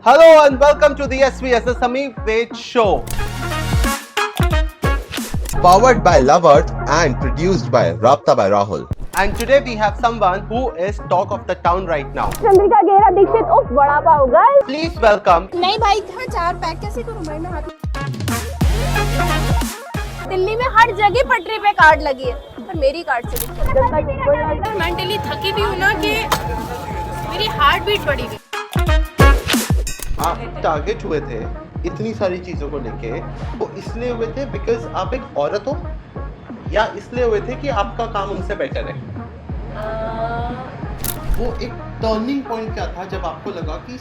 Hello and welcome to the SVS Sami Veg Show. Powered by Love Earth and produced by Rabta by Rahul. And today we have someone who is talk of the town right now. Chandrika गेरा दीक्षित उफ बड़ा पाव girl. Please welcome. नहीं भाई हाँ 4 pack कैसे करूँ मैं हाथ। दिल्ली में हर जगह पटरी पे कार्ड लगी है पर मेरी कार्ड से मेंटली थकी भी हूँ ना कि मेरी हार्ट बीट बढ़ी हुई। आप टारगेट हुए थे इतनी सारी चीजों को लेके, वो इसलिए हुए थे बिकॉज आप एक औरत हो या इसलिए हुए थे कि आपका काम उनसे बेटर है? वो एक टर्निंग पॉइंट क्या था जब आपको लगा कि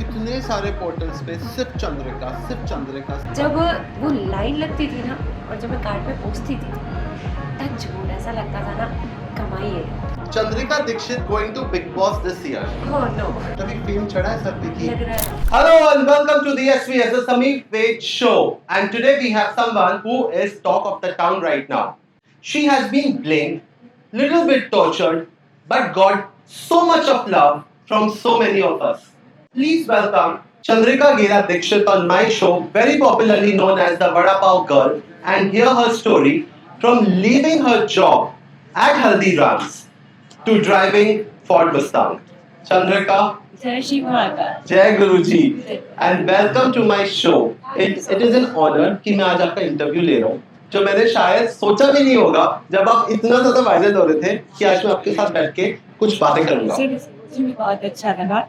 इतने सारे पोर्टल्स पे सिर्फ चंद्रिका जब वो लाइन लगती थी ना और जब मैं कार्ड पे पहुंचती थी तब झूठ ऐसा लगता था ना कमाई है। Chandrika Dixit going to Bigg Boss this year. Oh no, तभी फेम चढ़ा है सर पे की। लग रहा है। Hello and welcome to the SVS Sami Veg Show. And today we have someone who is talk of the town right now. She has been blamed, little bit tortured, but got so much of love from so many of us. Please welcome Chandrika Gera Dikshit on my show, very popularly known as the Vada Pav Girl, and hear her story from leaving her job at Haldiram's to driving Ford Mustang. Chandrika, जय शिव माता। जय Guruji and welcome to my show. It is an honour कि मैं आज आपका interview ले रहा हूँ, जो मैंने शायद सोचा भी नहीं होगा जब आप इतना ज्यादा वायरल हो रहे थे कि आज मैं आपके साथ बैठ के कुछ बातें करूंगा। बहुत अच्छा लगा।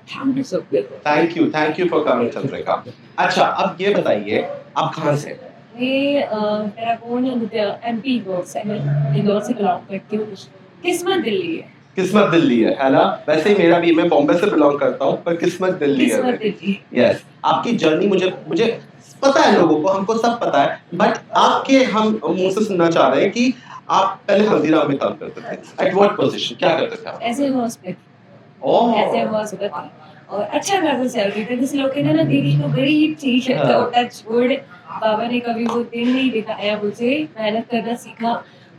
Thank you for coming Chandrika. अच्छा, अब ये बताइए आप कहाँ से? मेरा कौन एमपी इंदौर से बिलोंग करती हूँ। किस्मत दिल्ली है ना? वैसे ही मेरा भी, मैं बॉम्बे से बिलोंग करता हूँ पर किस्मत दिल्ली है। यस, आपकी जर्नी मुझे पता है, लोगों को हमको सब पता है, बट आपके हम मुंह से सुनना चाह रहे हैं कि आप पहले हल्दीराम में काम करते थे। एट व्हाट पोजीशन, क्या करते थे आप? ऐसे हॉस्पिटल ओह, और अच्छा खासा सैलरी था। जिस लोग कहते हैं ना दिल्ली को गरीब चीज है, तो टच वुड बाबा ने कभी वो दिन नहीं दिखाया मुझे। मेहनत करना सीखा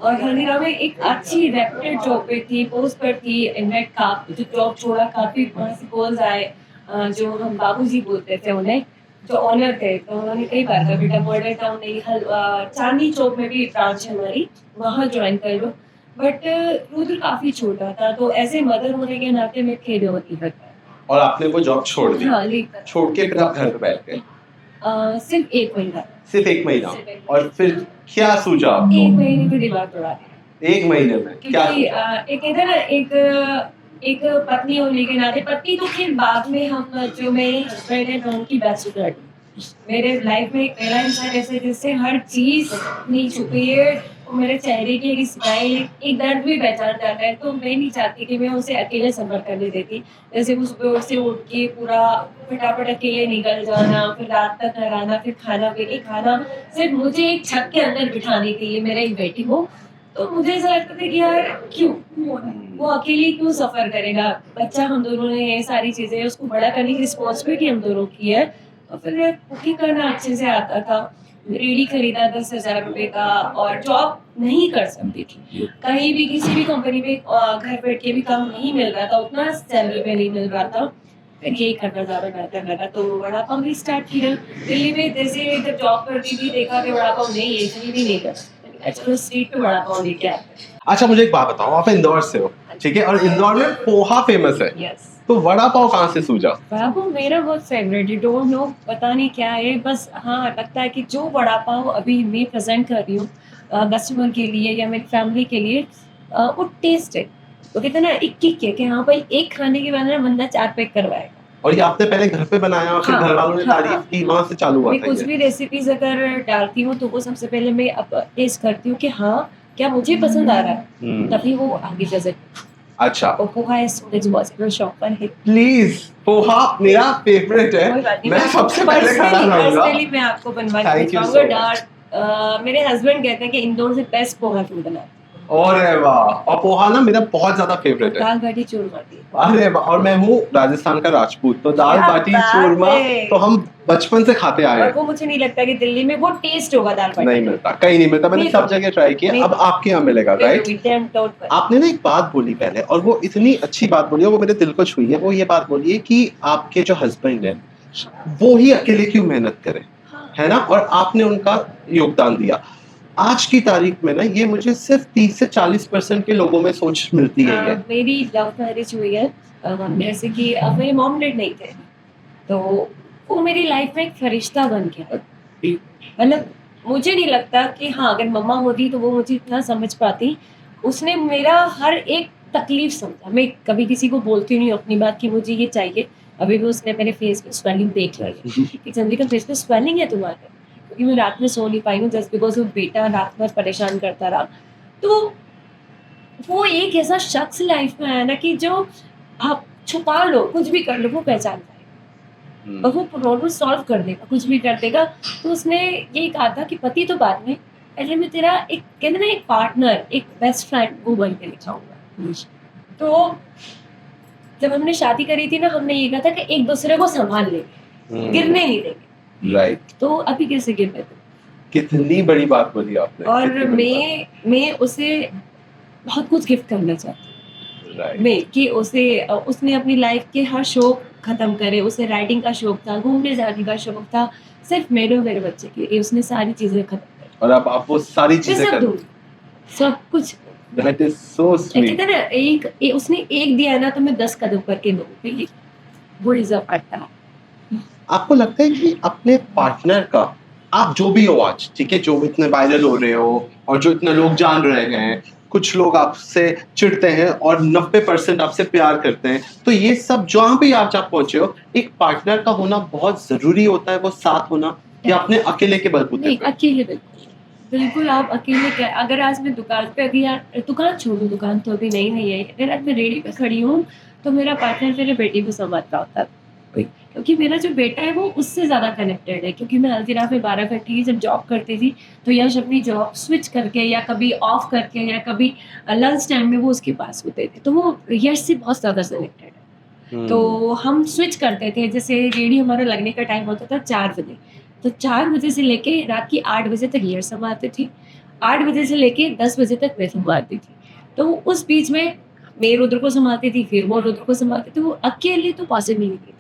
और हल्दीराम में एक अच्छी रेप्यूटेड जॉब पे थी, पोस्ट पर थी। इनफैक्ट काफी जो जॉब छोड़ा, काफी वहाँ से कॉल्स आए, जो हम बाबूजी बोलते थे उन्हें, जो ऑनर थे, तो उन्होंने कई बार कहा बेटा मॉडल टाउन नहीं, चांदनी चौक में भी ब्रांच है हमारी, वहाँ ज्वाइन कर लो। बट रुद्र काफी छोटा था, तो ऐसे मदर होने के नाते मैं खेद होती थी। और आपने वो जॉब छोड़ दी? हाँ, छोड़ के फिर आप घर पे बैठ गए? सिर्फ एक महीना। और फिर क्या सूझा आपको? 1 महीने की दिमाग उड़ा दिया। 1 महीने में क्या? एक कहते हैं ना, एक पत्नी होने के नाते, पत्नी तो फिर बाद में, हम जो मेरे हस्बैंड है उनकी बेस्ट फ्रेंड मेरे लाइफ में एक पहला इंसान ऐसे जिससे हर चीज नहीं छुपी है। वो मेरे चेहरे की एक स्माइल, एक दर्द भी पहचान जाता है, तो मैं नहीं चाहती कि मैं उसे अकेले सफर करने देती। जैसे वो सुबह से उठ के पूरा फटाफट अकेले निकल जाना, फिर रात तक घर आना, फिर खाना पीने खाना, सिर्फ मुझे एक छत के अंदर बिठाने के लिए मेरा एक बेटी हो। तो मुझे ऐसा लगता था कि यार क्यों वो अकेले क्यों सफर करेगा। बच्चा हम दोनों ने, ये सारी चीजें उसको बड़ा करने की रिस्पॉन्सिबिलिटी हम दोनों की है। और फिर मैं कुकिंग करना अच्छे से आता था, रेडी खरीदा 10,000 रुपए का, और जॉब नहीं कर सकती थी कहीं भी, किसी भी कंपनी में घर बैठ के भी काम नहीं मिल रहा था, उतना सैलरी पे नहीं मिल रहा था। फिर यही करना ज़्यादा बेहतर लगा, तो वड़ा पाव भी स्टार्ट किया। दिल्ली में जैसे जब जॉब करती थी, देखा कि वड़ा पाव नहीं, ये भी नहीं कर, अच्छा स्ट्रीट पे वड़ा पाव लेके आए। अच्छा, मुझे एक बात बताओ, आप इंदौर से हो, ठीक है, और इंदौर में पोहा फेमस है। यस। तो वड़ा पाव कहाँ से सूझा? वड़ा पाव मेरा बहुत फेवरेट है, डोंट नो पता नहीं क्या है, बस हाँ लगता है कि जो वड़ा पाव अभी मैं प्रेजेंट कर रही हूँ कस्टमर के लिए या मेरी फैमिली के लिए, वो टेस्ट है। तो कहते हैं ना एक किक है कि हाँ भाई एक खाने के बाद ना बंदा 4 पैक करवाएगा। और ये आपने पहले घर पे बनाया और फिर हाँ, घर वालों ने तारीफ की, वहाँ से चालू हुआ मैं था कुछ ये? भी रेसिपीज अगर डालती हूँ तो वो सबसे पहले मैं टेस्ट करती हूँ कि हाँ क्या मुझे पसंद आ रहा है, तभी वो आगे प्रेजेंट। अच्छा, और पोहा इज बहुत शौक पर है। प्लीज, पोहा मेरा फेवरेट है, मैं सबसे पहले खाना खाऊंगा। पर्सनली मैं आपको बनवा के Thank you so दिखाऊंगा। मेरे हस्बैंड कहते हैं कि इंदौर से बेस्ट पोहा तुम बनाते। अरे वाह, और पोहा ना मेरा बहुत ज्यादा फेवरेट है। दाल बाटी चूरमा की। अरे वाह, और मैं हूँ राजस्थान का राजपूत, तो दाल क्या बाटी बात चूरमा है। तो हम बचपन से खाते आए और हैं। वो मुझे नहीं लगता कि दिल्ली में वो टेस्ट होगा दाल बाटी। नहीं मिलता, कहीं नहीं मिलता, मैंने नहीं सब जगह ट्राई किया, अब आपके यहाँ मिलेगा, राइट? आपने ना एक बात बोली पहले, और वो इतनी अच्छी बात बोली है, वो मेरे दिल को छुई है। वो ये बात बोली है कि आपके जो हस्बैंड है वो ही अकेले क्यों मेहनत करें, है ना? और आपने उनका योगदान दिया। आज की तारीख में ना ये मुझे सिर्फ 30 से 40% के लोगों में सोच मिलती है ये। मेरी लव मैरिज हुई है, जैसे कि अब मेरे मॉम डैड नहीं थे, तो वो मेरी लाइफ में एक फरिश्ता बन गया। मतलब मुझे नहीं लगता कि हाँ, अगर मम्मा होती तो वो मुझे इतना समझ पाती। उसने मेरा हर एक तकलीफ समझा। मैं कभी किसी को बोलती नहीं हूँ अपनी बात कि मुझे ये चाहिए। अभी भी उसने मेरे फेस पे स्वेलिंग देख ली है कि चंद्रिका फेस पे स्वेलिंग है तुम्हारे, क्योंकि मैं रात में सो नहीं पाई हूँ जस्ट बिकॉज वो बेटा रात भर परेशान करता रहा। तो वो एक ऐसा शख्स लाइफ में आया ना कि जो आप छुपा लो, कुछ भी कर लो, वो पहचान पाएगा और वो प्रॉब्लम सॉल्व कर देगा, कुछ भी कर देगा। तो उसने यही कहा था कि पति तो बाद में, पहले मैं तेरा एक कहते ना एक पार्टनर, एक बेस्ट फ्रेंड वो बन के दिखाऊंगा। तो जब हमने शादी करी थी ना, हमने ये कहा था कि एक दूसरे को संभाल लेंगे, गिरने नहीं देंगे। राइट। तो अभी कैसे गिर गए थे? कितनी बड़ी बात बोली आपने। और कितनी बड़ी बात। मैं उसे बहुत कुछ गिफ्ट करना चाहती हूँ। राइट। मैं कि उसने अपनी लाइफ के हर शौक खत्म करे। उसे राइडिंग का शौक था, घूमने जाने का शौक था, सिर्फ मेरे और मेरे बच्चे के लिए उसने सारी चीजें खत्म करी। और अब आप वो सारी मैं चीजें सब कर। दूंगी, सब कुछ। That is so sweet. कहते हैं ना उसने एक दिया है ना तो मैं 10 कदम करके दूंगी। वो डिजर्व करता है। आपको लगता है कि अपने पार्टनर का, आप जो भी हो आज, ठीक है, जो इतने वायरल हो रहे हो और जो इतने लोग जान रहे हैं, कुछ लोग आपसे चिढ़ते हैं और 90% आपसे प्यार करते हैं, तो ये सब जहाँ भी आप पहुंचे हो, एक पार्टनर का होना बहुत जरूरी होता है, वो साथ होना, या अपने अकेले के बलबूते नहीं, पे? अकेले बिल्कुल आप अकेले क्या। अगर आज मैं दुकान पे, अभी यार दुकान छोड़ू, दुकान तो अभी नहीं है, अगर आज मैं रेडी पे खड़ी हूँ तो मेरा पार्टनर मेरे बेटी को संभालता होता है, क्योंकि मेरा जो बेटा है वो उससे ज़्यादा कनेक्टेड है। क्योंकि मैं हल्दीराम में 12 घंटे की जब जॉब करती थी तो यश अपनी जॉब स्विच करके या कभी ऑफ करके या कभी लंच टाइम में वो उसके पास होते थे, तो वो यश से बहुत ज़्यादा कनेक्टेड है। तो हम स्विच करते थे, जैसे रेडी हमारा लगने का टाइम होता था 4 बजे, तो 4 बजे से लेके रात की 8 बजे तक यश संभालती थी, 8 बजे से लेके 10 बजे तक मैं संभालती थी। तो उस बीच में मैं रुद्र को संभालती थी, फिर वो रुद्र को संभालती थी। वो अकेले तो पॉसिबल नहीं थी।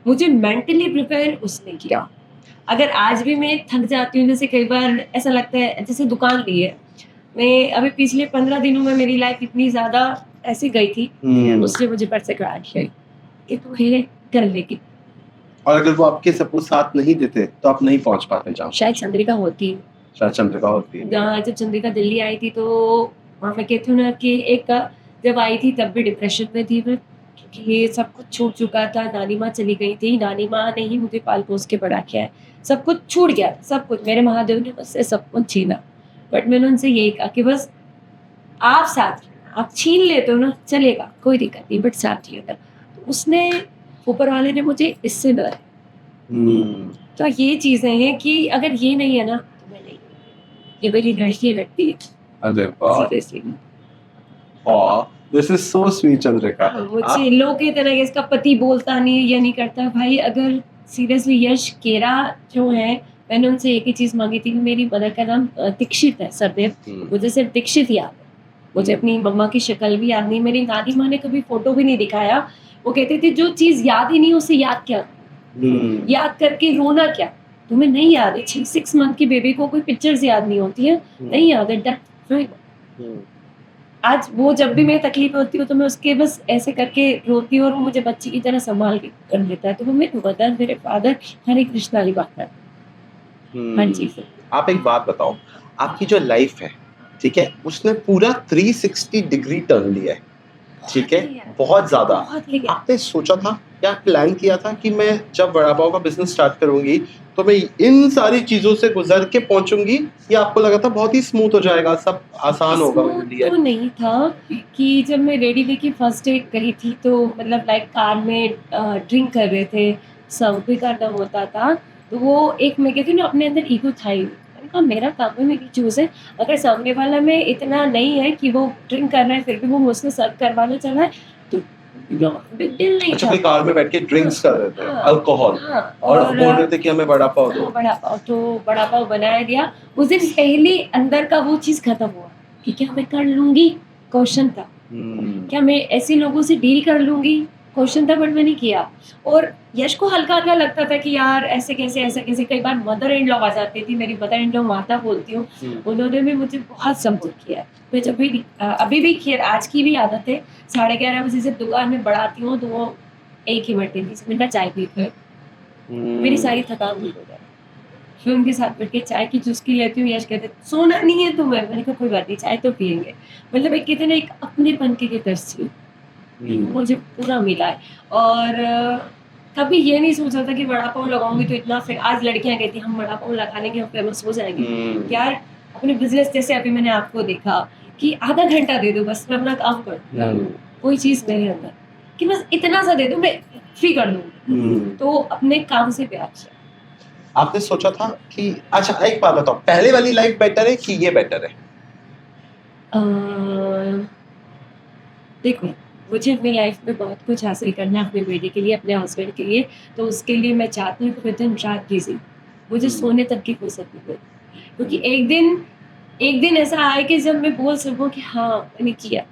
मुझे मेंटली प्रिपेयर उसने किया। अगर आज भी मैं थक जाती हूँ, जैसे कई बार ऐसा लगता है, जैसे दुकान ली है, मैं अभी पिछले 15 दिनों में मेरी लाइफ इतनी ज़्यादा ऐसी गई थी, उसने मुझे पर से करा दिया कि तू ये कर लेगी। और अगर वो आपके सपोज साथ नहीं देते तो आप नहीं पहुंच पाते जहाँ शायद चंद्रिका होती, शायद चंद्रिका होती है। जब चंद्रिका दिल्ली आई थी तो वहाँ मैं कहती हूँ ना कि एक जब आई थी तब भी डिप्रेशन में थी मैं, क्योंकि ये सब कुछ छूट चुका था। नानी माँ चली गई थी, नानी माँ ने ही मुझे पाल पोस के बड़ा किया है, सब कुछ छूट गया, सब कुछ मेरे महादेव ने मुझसे सब कुछ छीना। बट मैंने उनसे यही कहा कि बस आप साथ रहना, आप छीन लेते हो ना चलेगा, कोई दिक्कत नहीं, बट साथ रहना। तो उसने, ऊपर वाले ने मुझे इससे डरा। तो ये चीज़ें हैं कि अगर ये नहीं है ना तो मैं नहीं, ये मेरी राष्ट्रीय लगती है। अरे वाह, this is so sweet Chandrika. मुझे लोग कहते हैं कि इसका पति बोलता नहीं है या नहीं करता। भाई अगर सीरियसली यश केरा जो है, मैंने उनसे एक ही चीज़ मांगी थी कि मेरी मदर का नाम दीक्षित है, सरदेव, मुझे सिर्फ दीक्षित याद है, मुझे अपनी मम्मा की शक्ल भी याद नहीं, मेरी नानी माँ ने कभी फोटो भी नहीं दिखाया। वो कहते थे जो चीज़ याद ही नहीं उसे याद क्या, याद करके रोना क्या, तुम्हें नहीं याद है 6 मंथ की बेबी को कोई पिक्चर्स याद नहीं होती है, नहीं याद है। आज वो जब भी मैं तकलीफ होती हूँ तो मैं उसके बस ऐसे करके रोती हूँ और वो मुझे बच्ची की तरह संभाल के कर लेता है। तो वो मेरे मदर, मेरे फादर, हरे कृष्ण वाली बात है, हर चीज़। आप एक बात बताओ, आपकी जो लाइफ है, ठीक है, उसने पूरा 360 डिग्री टर्न लिया है, ठीक है, बहुत ज्यादा। आपने सोचा था या प्लान किया था कि मैं जब वड़ा पाव का बिजनेस स्टार्ट करूंगी तो मैं इन सारी चीजों से गुजर के पहुंचूंगी, या आपको लगा था बहुत ही स्मूथ हो जाएगा, सब आसान होगा मेरे लिए? तो नहीं था कि जब मैं रेडी वे की फर्स्ट डे गई थी तो मतलब लाइक कार में ड्रिंक कर रहे थे, सब भी करना होता था, तो वो एक मैं कहती हूँ ना अपने अंदर ईगो था ही। मेरा काम है, मेरी चूज़ है। अगर सामने वाला में इतना नहीं है कि वो ड्रिंक कर रहा है फिर भी वो मुझसे सर्व करवाना चाह रहा है तो बिग डील नहीं था। कार में बैठ के ड्रिंक्स कर रहे थे, अल्कोहल, और बोल रहे थे कि हमें बड़ा पाव दो। बड़ा पाव बनाया गया। उस दिन पहले अंदर का वो चीज़ खत्म हुआ कि क्या मैं कर लूँगी, क्वेश्चन था, क्या मैं ऐसे लोगों से डील कर लूँगी, क्वेश्चन था बट मैंने किया। और यश को हल्का-हल्का लगता था कि यार ऐसे कैसे, ऐसा कैसे। कई बार मदर इन लॉ आ जाती थी, मेरी मदर इन लॉ माता बोलती हूँ, उन्होंने भी मुझे बहुत सपोर्ट किया है। मैं जब भी अभी भी खैर आज की भी आदत है, 11:30 बजे से दुकान में बढ़ाती हूँ तो वो एक ही मिनट देती है, चाय पी के मेरी सारी थकान दूर हो जाती है। फिर उनके साथ बैठ के चाय की चुस्की लेती हूँ, यश कहते हैं, "सोना नहीं है तुम्हें?" मैंने कहा, "कोई बात नहीं, चाय तो पिएँगे।" मतलब एक कहते हैं ना एक अपनेपन की तरसी मुझे पूरा मिला है। और कभी ये नहीं सोचा था कि वड़ा पाव लगाऊँगी तो इतना आज लड़कियाँ कहती हैं हम वड़ा पाव लगा लेंगे हम फेमस हो जाएँगे। यार अपने बिज़नेस जैसे अभी मैंने आपको देखा कि आधा घंटा दे दो बस मैं अपना काम कर दूँ। कोई चीज़ मेरे अंदर कि बस इतना सा दे दो मैं फ्री कर दूँ। तो अपने काम से प्यार से। आपने सोचा था कि अच्छा एक बात बताओ, पहले वाली लाइफ बेटर है कि ये बेटर है? देखो मुझे अपनी लाइफ में बहुत कुछ हासिल करना है अपने बेटे के लिए, अपने हस्बैंड के लिए, तो उसके लिए मैं चाहती हूँ कि मैं दिन रात बिज़ी, मुझे सोने तक की फुर्सत नहीं मिले। क्योंकि एक दिन ऐसा आए कि जब मैं बोल सकूँ कि हाँ, मैंने किया।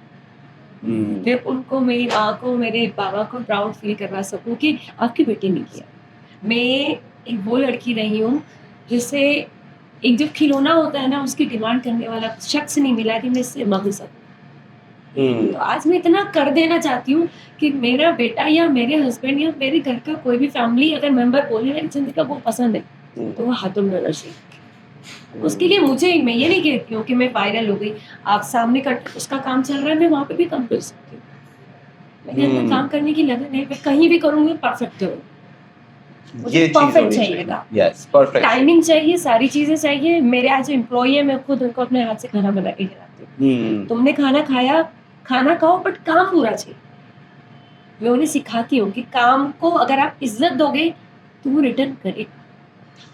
फिर उनको, मेरी माँ को, मेरे बाबा को प्राउड फ़ील करवा सकूँ कि आपकी बेटी ने किया। मैं एक वो लड़की रही हूँ, जिसे एक जो खिलौना होता है ना, उसकी डिमांड करने वाला शख्स नहीं मिला कि मैं इससे माँग सकूँ। तो आज मैं इतना कर देना चाहती हूँ कि मेरा बेटा या मेरे हस्बैंड या मेरे घर का कोई भी फैमिली अगर मेंबर बोले ना कि चंद्रिका वो पसंद है, तो वो हाथों में होना चाहिए। उसके लिए मैं ये नहीं कहती हूँ कि मैं वायरल हो गई, आप सामने का उसका काम चल रहा है, मैं वहाँ पे भी काम कर सकती हूँ। मेरे अंदर काम करने की लगन है, मैं कहीं भी करूँगी परफेक्ट करूँगी। मुझे ये चीज़ परफेक्ट होनी चाहिएगा। चाहिए। Yes, perfect. टाइमिंग चाहिए, सारी चीज़ें चाहिए। मेरे आज एम्प्लॉयी है, मैं खुद उनको अपने हाथ से खाना बना के खिलाती हूँ। तुमने खाना खाया, खाना खाओ बट काम पूरा चाहिए। मैं उन्हें सिखाती हूँ कि काम को अगर आप इज़्ज़त दोगे, तो वो रिटर्न करे।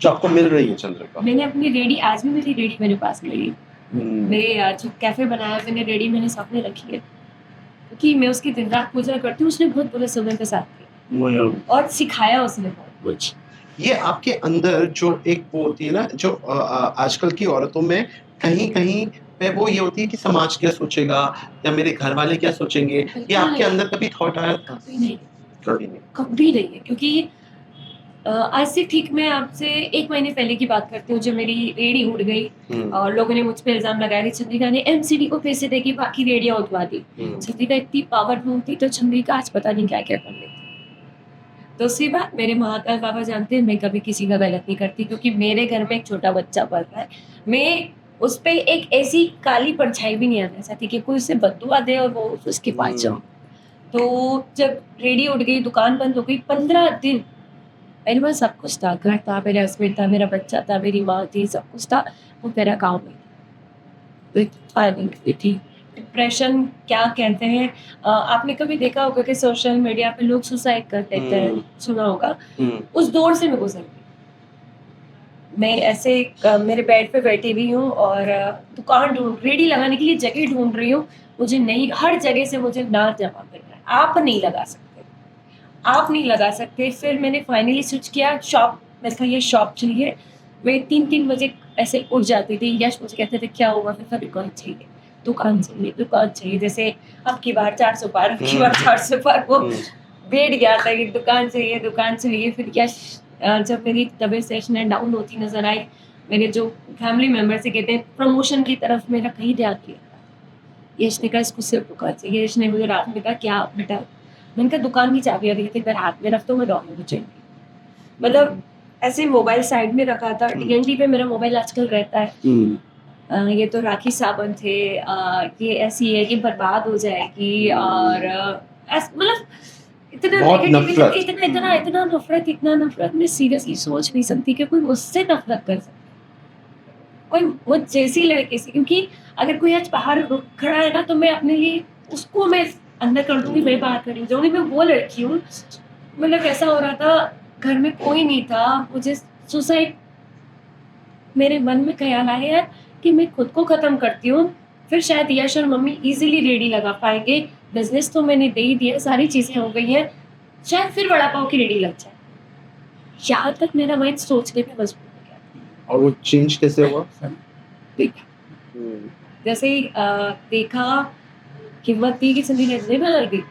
जो आपको मिल रही है चंद्रिका। मैंने अपनी रेडी आज भी मेरी रेडी मेरे पास मिली है। मेरे जो कैफ़े बनाया मैंने रेडी मैंने सामने रखी है। क्योंकि मैं उसकी दिन रात पूजा करती हूँ, उसने बहुत बुरे समय के साथ किया और सिखाया उसने बहुत कुछ। ये आपके अंदर जो एक वो होती है ना, जो आजकल की औरतों में कहीं-कहीं पे वो ये होती है कि समाज क्या सोचेगा या मेरे घर वाले क्या सोचेंगे, ये आपके अंदर कभी थॉट आया था? कभी नहीं, कभी नहीं। कभी नहीं है क्योंकि आज से ठीक मैं आपसे 1 महीने पहले की बात करती हूँ जब मेरी रेडी उड़ गई और लोगों ने मुझ पे इल्ज़ाम लगाया कि चंद्रिका ने एमसीडी को पैसे देके बाकी रेडियाँ उठवा दी। चंद्रिका इतनी पावरफुल थी तो चंद्रिका आज पता नहीं क्या-क्या कर लेती। दूसरी बात मेरे महाकाल बाबा जानते हैं मैं कभी किसी का गलत नहीं करती क्योंकि मेरे घर में एक छोटा बच्चा पल रहा है। मैं उस पे एक ऐसी काली परछाई भी नहीं आना चाहती कि कोई उसे बद्दुआ दे और वो उसके पास जाओ। तो जब रेडी उठ गई, दुकान बंद हो गई, 15 दिन मेरे पास सब कुछ था, घर था, मेरा हस्बैंड था, मेरा बच्चा था, मेरी माँ थी, सब कुछ था, वो मेरा गाँव में था। तो एक फाइनेंस थी। डिप्रेशन क्या कहते हैं आपने कभी देखा होगा कि सोशल मीडिया पे लोग सुसाइड कर लेते हैं, सुना होगा। उस दौर से मैं गुजर गई। मैं ऐसे मेरे बेड पे बैठी हुई हूँ और दुकान रेडी लगाने के लिए जगह ढूँढ रही हूँ। मुझे नहीं, हर जगह से मुझे ना जमा मिल रहा है। आप नहीं लगा सकते। फिर मैंने फाइनली स्विच किया शॉप, मैंने कहा ये शॉप चाहिए। मैं 3-3 बजे ऐसे उठ जाती थी। यश मुझे कहते थे क्या हुआ? मैंने कहा दुकान चाहिए। जैसे अब की बार 400 पार, अब की बार 400 पार वो बैठ गया था कि दुकान चाहिए। फिर यश जब मेरी तबीयत सेशन डाउन होती नज़र आई, मेरे जो फैमिली मेंबर से कहते हैं प्रमोशन की तरफ मेरा कहीं ध्यान नहीं था। यश ने कहा इसको सिर्फ दुकान चाहिए। यश ने मुझे रात में कहा क्या बेटा? मैंने कहा दुकान की चाबियाँ दी थी, मेरे हाथ में रख दो, मैं डॉक्टर को चाहिए। मतलब ऐसे मोबाइल साइड में रखा था। डीएनडी पे मेरा मोबाइल आजकल रहता है। ये तो राखी सावंत थे, ये ऐसी है कि बर्बाद हो जाएगी और मतलब इतना नफरत मैं सीरियसली सोच नहीं सकती कि कोई मुझसे नफरत कर सकता, कोई मुझ जैसी लड़की से। क्योंकि अगर कोई आज बाहर खड़ा है ना तो मैं अपने लिए उसको मैं अंदर कर दूंगी, मैं बाहर करूँगी। जो मैं वो लड़की हूँ, मतलब ऐसा हो रहा था घर में कोई नहीं था, मुझे सुसाइड, मेरे मन में ख्याल आया यार कि मैं खुद को ख़त्म करती हूँ, फिर शायद यश और मम्मी इजीली रेडी लगा पाएंगे। बिजनेस तो मैंने दे ही दिया, सारी चीज़ें हो गई हैं, शायद फिर वड़ा पाव की रेडी लग जाए। यहाँ तक मेरा माइंड सोचने पे मजबूर हो गया। और वो चेंज कैसे हुआ? जैसे ही देखा, हिम्मत थी कि संधि नजरे में लग गई,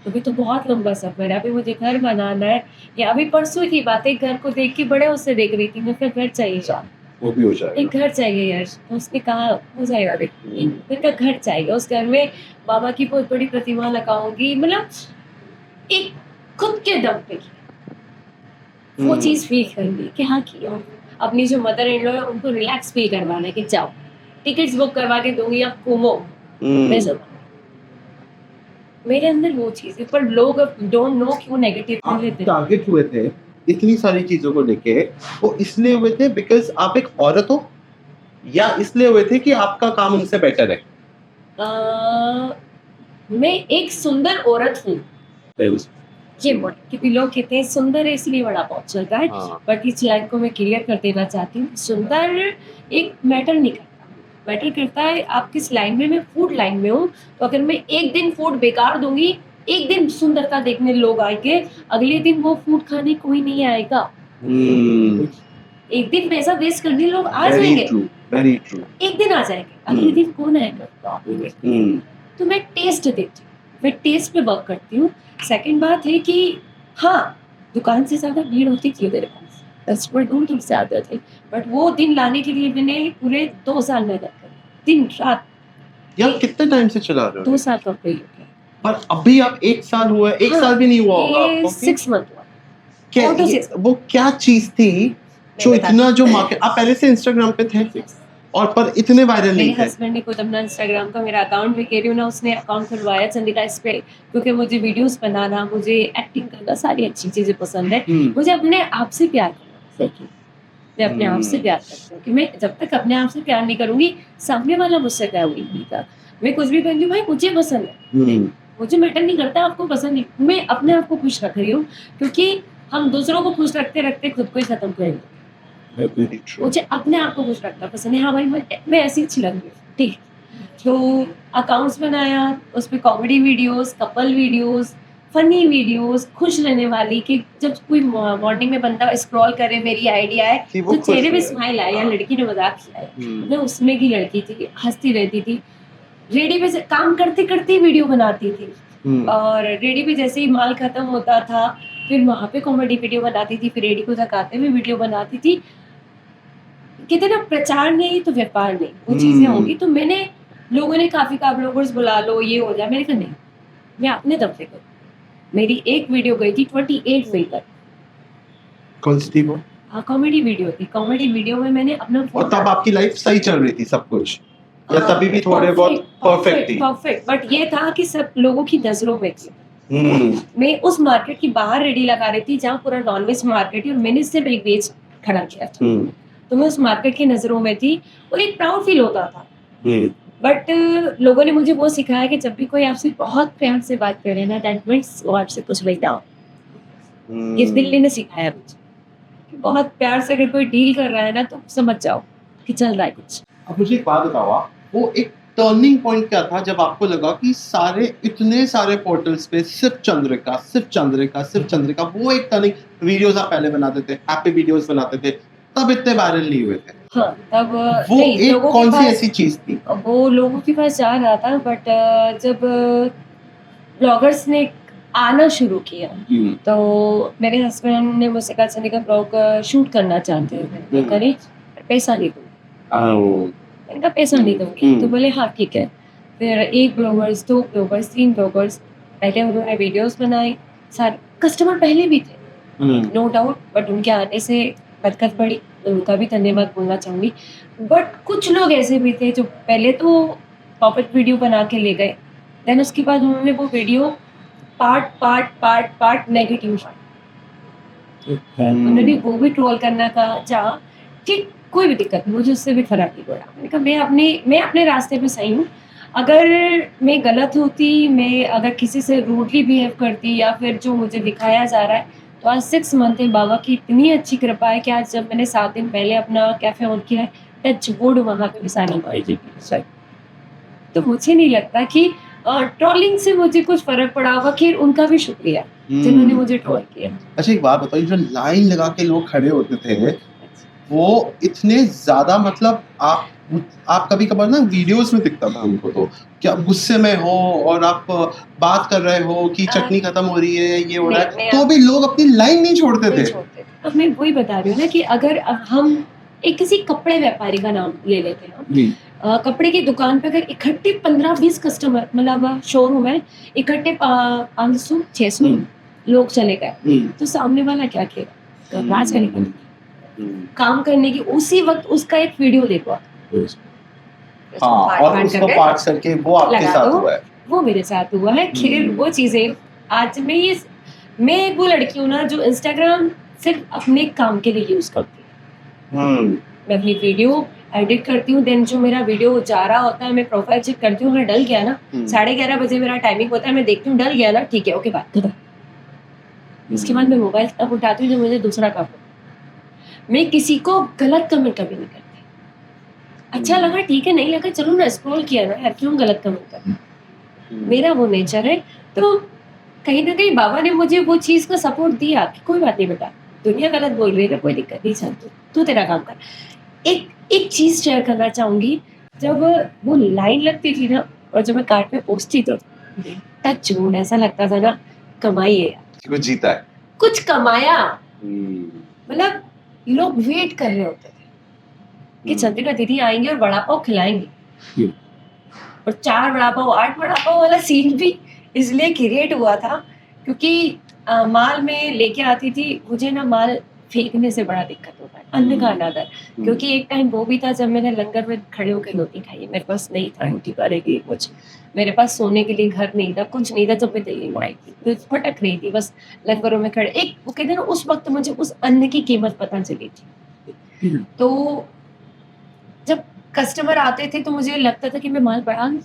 तो अभी तो बहुत लंबा सफ़र है, अभी मुझे घर बनाना है। या अभी परसों की बात है, घर को देख के बड़े उससे देख रही थी, मैं फिर घर चाहिए यार, वो भी हो एक जाएगा। घर चाहिए यार। तो उसने कहा हो जाएगा देखिए, फिर का घर चाहिए, उस घर में बाबा की बहुत बड़ी प्रतिमा लगाऊँगी, मतलब एक खुद के दम पे वो हम्म, चीज़ फ़ील करनी कि हाँ किया। अपनी जो मदर इन लॉ है उनको रिलैक्स फ़ील करवाना है कि जाओ, टिकट्स बुक करवा के दूँगी, आप घूमो, मैं हम्म। सब मेरे अंदर वो चीज़ है, पर लोग अब डोंट नो क्यों नेगेटिव आप लेते हैं। टारगेट हुए थे इतनी सारी चीजों को लेके, वो इसलिए हुए थे बिकॉज आप एक औरत हो, या इसलिए हुए थे कि आपका काम उनसे बेटर है? मैं एक सुंदर औरत हूँ, ये बोल क्योंकि लोग कहते हैं सुंदर है इसलिए बड़ा बहुत चल रहा है, हाँ। बट इस लाइन को मैं क्लियर कर देना चाहती हूँ। सुंदर एक मैटर नहीं करता, मैटर करता है आप किस लाइन में। मैं फूड लाइन में हूँ, तो अगर मैं एक दिन फूड बेकार दूंगी, एक दिन सुंदरता देखने लोग आएंगे, अगले दिन वो फूड खाने कोई नहीं आएगा। एक दिन पैसा वेस्ट करने लोग आ वेरी जाएंगे, ट्रू, वेरी ट्रू। एक दिन आ जाएंगे, अगले दिन कौन आएगा? तो मैं टेस्ट देती हूँ, मैं टेस्ट पे वर्क करती हूँ। सेकंड बात है कि हाँ, दुकान से ज़्यादा भीड़ होती थी मेरे पास, कस्टमर दूर-दूर से आते थे, बट वो दिन लाने के लिए मैंने पूरे 2 साल मेहनत करी, दिन-रात। यार कितने टाइम से चला रहे 2 हो? साल कंप्लीट हो गया। पर अभी आप 1 साल हुआ है, 1 हाँ, साल भी नहीं हुआ होगा ये आपको? 6 मंथ हुआ। क्या 4 to ये 6 वो क्या चीज थी जो मैं बताती इतना हूँ। जो मार्केट, आप पहले से इंस्टाग्राम पे थे और पर इतने वायरल मेरे नहीं थे? हस्बैंड ने खुद अपना इंस्टाग्राम का मेरा अकाउंट भी कह रही हूँ ना, उसने अकाउंट खुलवाया चंदिका इस पे, क्योंकि मुझे वीडियोस बनाना, मुझे एक्टिंग करना, सारी अच्छी चीज़ें पसंद है। मुझे अपने आप से प्यार करना सीखिए। मैं अपने आप से प्यार करती हूँ कि मैं जब तक अपने आप से प्यार नहीं करूँगी, सामने वाला मुझसे क्या उम्मीद नहीं कर। मैं कुछ भी पहनती हूँ भाई मुझे पसंद है, मुझे मैटर नहीं करता आपको पसंद नहीं, मैं अपने आप को खुश रख रही हूँ, क्योंकि हम दूसरों को खुश रखते-रखते खुद को ही खत्म करेंगे। Very true. मुझे अपने आप को खुश रखना पसंद है। हाँ भाई, मैं ऐसी अच्छी लग रही हूँ, ठीक है। तो अकाउंट्स बनाया, उसपे comedy videos, couple videos, funny videos, खुश रहने वाली, कि जब कोई मॉर्निंग में बंदा स्क्रॉल करे, मेरी आईडी आए, कि वो तो खुश चेहरे पे रहे। स्माइल आए, या हाँ। लड़की ने मज़ाक किया है। हम्म। मैं उसमें की लड़की थी, हँसती रहती थी। रेडी पे से काम करते-करते ही वीडियो बनाती थी। और रेडी पे जैसे ही माल खत्म होता था, फिर वहाँ पे कॉमेडी वीडियो बनाती थी, फिर रेडी को थकाते हुए वीडियो बनाती थी। कहते हैं ना, प्रचार नहीं तो व्यापार नहीं, वो चीज़ें होंगी। तो मैंने, लोगों ने काफ़ी कहा ब्लॉगर्स बुला लो, ये हो जाए, मैंने कहा नहीं, मैं अपने दम पे करूँ। मेरी एक वीडियो गई थी 28 मई तक। कौन सी थी वो? हाँ, कॉमेडी वीडियो थी। कॉमेडी वीडियो में मैंने अपना और तब आपकी लाइफ सही चल रही थी सब कुछ, या तभी भी थोड़े बहुत परफेक्ट थी? परफेक्ट, बट ये था कि सब लोगों की नज़रों में थी। हम्म। मैं उस मार्केट की बाहर रेडी लगा रही थी जहाँ पूरा नॉनवेज मार्केट है, और मैंने सिर्फ एक वेज खड़ा किया था। तो मैं उस मार्केट की नज़रों में थी, और एक प्राउड फील होता था। बट लोगों ने मुझे वो सिखाया कि जब भी कोई आपसे बहुत प्यार से बात करे ना, दैट मीन्स वो आपसे कुछ नहीं डाउन। ये दिल्ली ने सिखाया मुझे कि बहुत प्यार से अगर कोई डील कर रहा है ना, तो समझ जाओ कि चल रहा है कुछ। अब मुझे एक बात बताओ आप, वो एक टर्निंग पॉइंट क्या था जब आपको लगा कि इतने सारे पोर्टल्स पे सिर्फ चंद्रिका, सिर्फ चंद्रिका, सिर्फ चंद्रिका, वो एक टर्निंग, वीडियोस आप पहले बनाते थे, हैप्पी वीडियोस बनाते थे, तब इतने वायरल नहीं हुए थे? हाँ, तब वो नहीं, एक लोगों के कौन सी पास, ऐसी चीज थी? वो लोगों के पास जा रहा था, बट जब ब्लॉगर्स ने आना शुरू किया, तो मेरे हस्बैंड ने मुझसे कहा चंदिका ब्लॉग शूट करना चाहते हैं। मैं करी, पैसा नहीं दूँगी। मैंने कहा पैसा नहीं दूँगी। तो बोले हाँ ठीक है। फिर 1 ब्लॉगर्स, 2 ब्लॉगर्स, 3 ब्लॉगर्स, पहले उन्होंने वीडियोस बनाई। सारे कस्टमर पहले भी थे, नो डाउट, बट उनके आने से बरकत बढ़ी, तो उनका भी धन्यवाद बोलना चाहूँगी। बट कुछ लोग ऐसे भी थे जो पहले तो पॉकेट वीडियो बना के ले गए, देन उसके बाद उन्होंने वो वीडियो पार्ट नेगेटिव उन्होंने वो भी ट्रोल करना का चाहा। ठीक, कोई भी दिक्कत नहीं, मुझे उससे भी फ़र्क नहीं पड़ा। मैंने कहा मैं अपने रास्ते पे सही हूँ। अगर मैं गलत होती, मैं अगर किसी से रूडली बिहेव करती, या फिर जो मुझे दिखाया जा रहा है, तो आज 6 मंथ है, बाबा की इतनी अच्छी कृपा है कि आज जब मैंने 7 दिन पहले अपना कैफ़े ऑन किया है, टच वुड, वहाँ पे भी सारी सही। तो मुझे नहीं लगता कि ट्रोलिंग से मुझे कुछ फ़र्क पड़ा होगा। खैर, उनका भी शुक्रिया जिन्होंने मुझे ट्रोल किया। अच्छा एक बात बताओ, जो लाइन लगा के लोग खड़े होते थे वो इतने ज्यादा मतलब आप कभी कभार ना वीडियोस में दिखता था हमको तो कि आप गुस्से में हो और आप बात कर रहे हो कि चटनी खत्म हो रही है, ये हो रहा है, नहीं, तो भी लोग अपनी लाइन नहीं छोड़ते नहीं थे। छोड़ते। अब मैं वही बता रही हूँ ना कि अगर हम एक किसी कपड़े व्यापारी का नाम ले लेते हैं, कपड़े की दुकान पे अगर इकट्ठे 15-20 कस्टमर मतलब शोरूम है, इकट्ठे 500-600 लोग चले गए, तो सामने वाला क्या किएगा? राज करेगा। काम करने की उसी वक्त उसका एक वीडियो देखो आप, हाँ, और उसको पार्ट्स करके वो आपके लगा साथ दो। हुआ है। वो मेरे साथ हुआ है। खैर वो चीजें आज मैं एक वो लड़की हूँ ना जो इंस्टाग्राम सिर्फ अपने काम के लिए यूज करती हूँ। मैं अपनी वीडियो एडिट करती हूँ, देन जो मेरा वीडियो जा रहा होता है मैं प्रोफाइल चेक करती हूँ, अगर डल गया ना 11:30 बजे मेरा टाइमिंग होता है, मैं देखती हूँ डल गया ना, ठीक है ओके बात खत्म। इसके बाद मैं मोबाइल तब उठाती हूँ जब मुझे दूसरा काम हो। मैं किसी को गलत कमेंट कभी नहीं करती। अच्छा लगा ठीक है, नहीं लगा चलो ना, स्क्रॉल किया ना यार, क्यों गलत कमेंट करना। मेरा वो नेचर है। तो कहीं ना कहीं बाबा ने मुझे वो चीज का सपोर्ट दिया कि कोई बात नहीं बेटा, दुनिया गलत बोल रही है, कोई दिक्कत नहीं, चल तू तेरा काम कर। एक चीज शेयर करना चाहूंगी, जब वो लाइन लगती थी ना और जब मैं कार्ड पे पहुंचती तो टच वुड ऐसा लगता था ना, कमाई है यार, कुछ जीता है। कुछ कमाया। मतलब लोग वेट कर रहे होते थे कि चंद्रिका दीदी आएंगे और वड़ा पाव खिलाएंगे। और 4 वड़ा पाव 8 वड़ा पाव वाला सीन भी इसलिए क्रिएट हुआ था क्योंकि माल में लेके आती थी, मुझे ना माल फेंकने से बड़ा दिक्कत होता है, अन्न का अनादर। क्योंकि एक टाइम वो भी था जब मैंने लंगर में खड़े होकर रोटी खाई, मेरे पास नहीं था रोटी खाने के लिए कुछ, मेरे पास सोने के लिए घर नहीं था, कुछ नहीं था। जब मैं दिल्ली में आई थी तो भटक रही थी बस लंगरों में खड़े। एक वो कहते हैं ना, उस वक्त मुझे उस अन्न की कीमत पता चली थी। तो जब कस्टमर आते थे तो मुझे लगता था कि मैं माल बढ़ा लूं।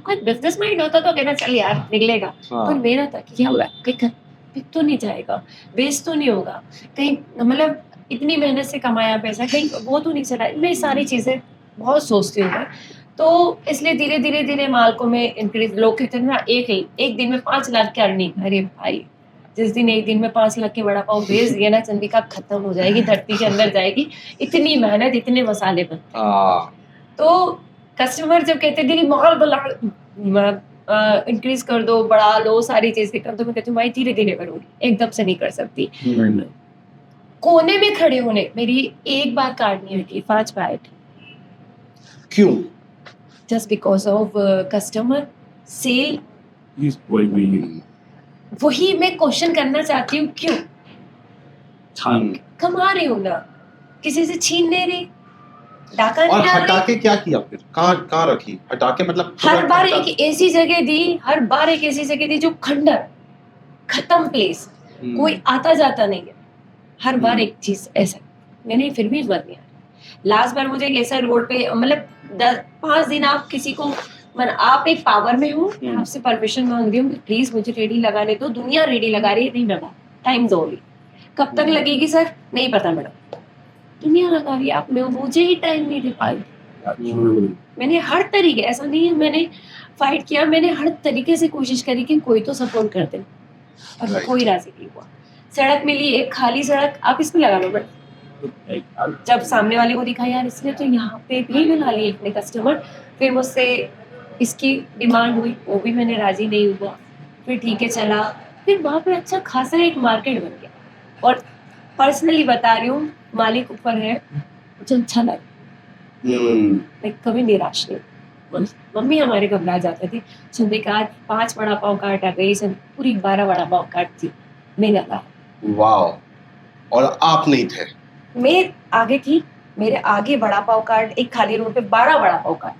कोई बिजनेस माइंड होता तो कहना चल यार निकलेगा, पर मेरा था कि क्या हुआ, कहीं बिक तो नहीं जाएगा, वेस्ट तो नहीं होगा, कहीं मतलब इतनी मेहनत से कमाया पैसा कहीं वो तो नहीं चला। मैं सारी चीजें बहुत सोचती हूँ मैं। तो इसलिए धीरे धीरे धीरे माल को मैं इंक्रीज, लोग कहते हैं ना एक दिन में 5 लाख की अर्निंग। अरे भाई जिस दिन एक दिन में 5 लाख के वड़ा पाव भेज दिया ना, चंद्रिका खत्म हो जाएगी, धरती के अंदर जाएगी। इतनी मेहनत, इतने मसाले बनते। तो कस्टमर जब कहते दीदी माल बढ़ा, इंक्रीज कर दो, बढ़ा लो, सारी चीजें कर दो, मैं कहती हूँ भाई धीरे धीरे करूंगी, एकदम से नहीं कर सकती। कोने में खड़े होने मेरी एक बार कार्ड नहीं हुई, 5 बार। क्यों? Just because of customer sale. वही मैं क्वेश्चन करना चाहती हूँ, क्यों कमा रही हूँ ना, किसी से छीन नहीं रही, डाका और नहीं डाल हटा रही। के क्या किया फिर? कहाँ रखी? हटा के मतलब हर बार एक ऐसी जगह दी, हर बार एक ऐसी जगह दी जो खंडर खत्म प्लेस, कोई आता जाता नहीं है। हर बार एक चीज ऐसा, मैंने फिर भी हिम्मत नहीं आई। लास्ट बार मुझे ऐसा रोड पे मतलब 5 दिन आप किसी को आप एक पावर में हो, आपसे परमिशन मांग रही हूँ प्लीज मुझे रेडी लगाने दो, दुनिया रेडी लगा रही है, नहीं लगा, टाइम दो, कब तक लगेगी सर नहीं पता मैडम, दुनिया लगा रही है, आप मुझे ही टाइम नहीं दे पाई। मैंने हर तरीके, ऐसा नहीं है मैंने फाइट किया, मैंने हर तरीके से कोशिश करी कि कोई तो सपोर्ट कर दे, और कोई राजी नहीं हुआ। सड़क मिली, एक खाली सड़क, आप इसमें लगा लो मैडम। जब सामने वाले को दिखा यार इसने तो यहाँ पे भी बना लिए अपने कस्टमर, फिर मुझसे इसकी डिमांड हुई, वो भी मैंने राजी नहीं हुआ, फिर ठीक है चला, फिर वहाँ पे अच्छा खासा एक मार्केट बन गया। और पर्सनली बता रही हूँ, मालिक ऊपर है, मुझे अच्छा लगा, मैं कभी निराश नहीं। मम्मी हमारे घबरा जाते थे, चंद्रिका आज 5 वड़ा पाव काट आ गई, पूरी 12 वड़ा पाव काट थी, मैं लगा। वाओ। और आप नहीं थे? मैं आगे थी, मेरे आगे वड़ा पाव काट, एक खाली रोड पे 12 वड़ा पाव काट।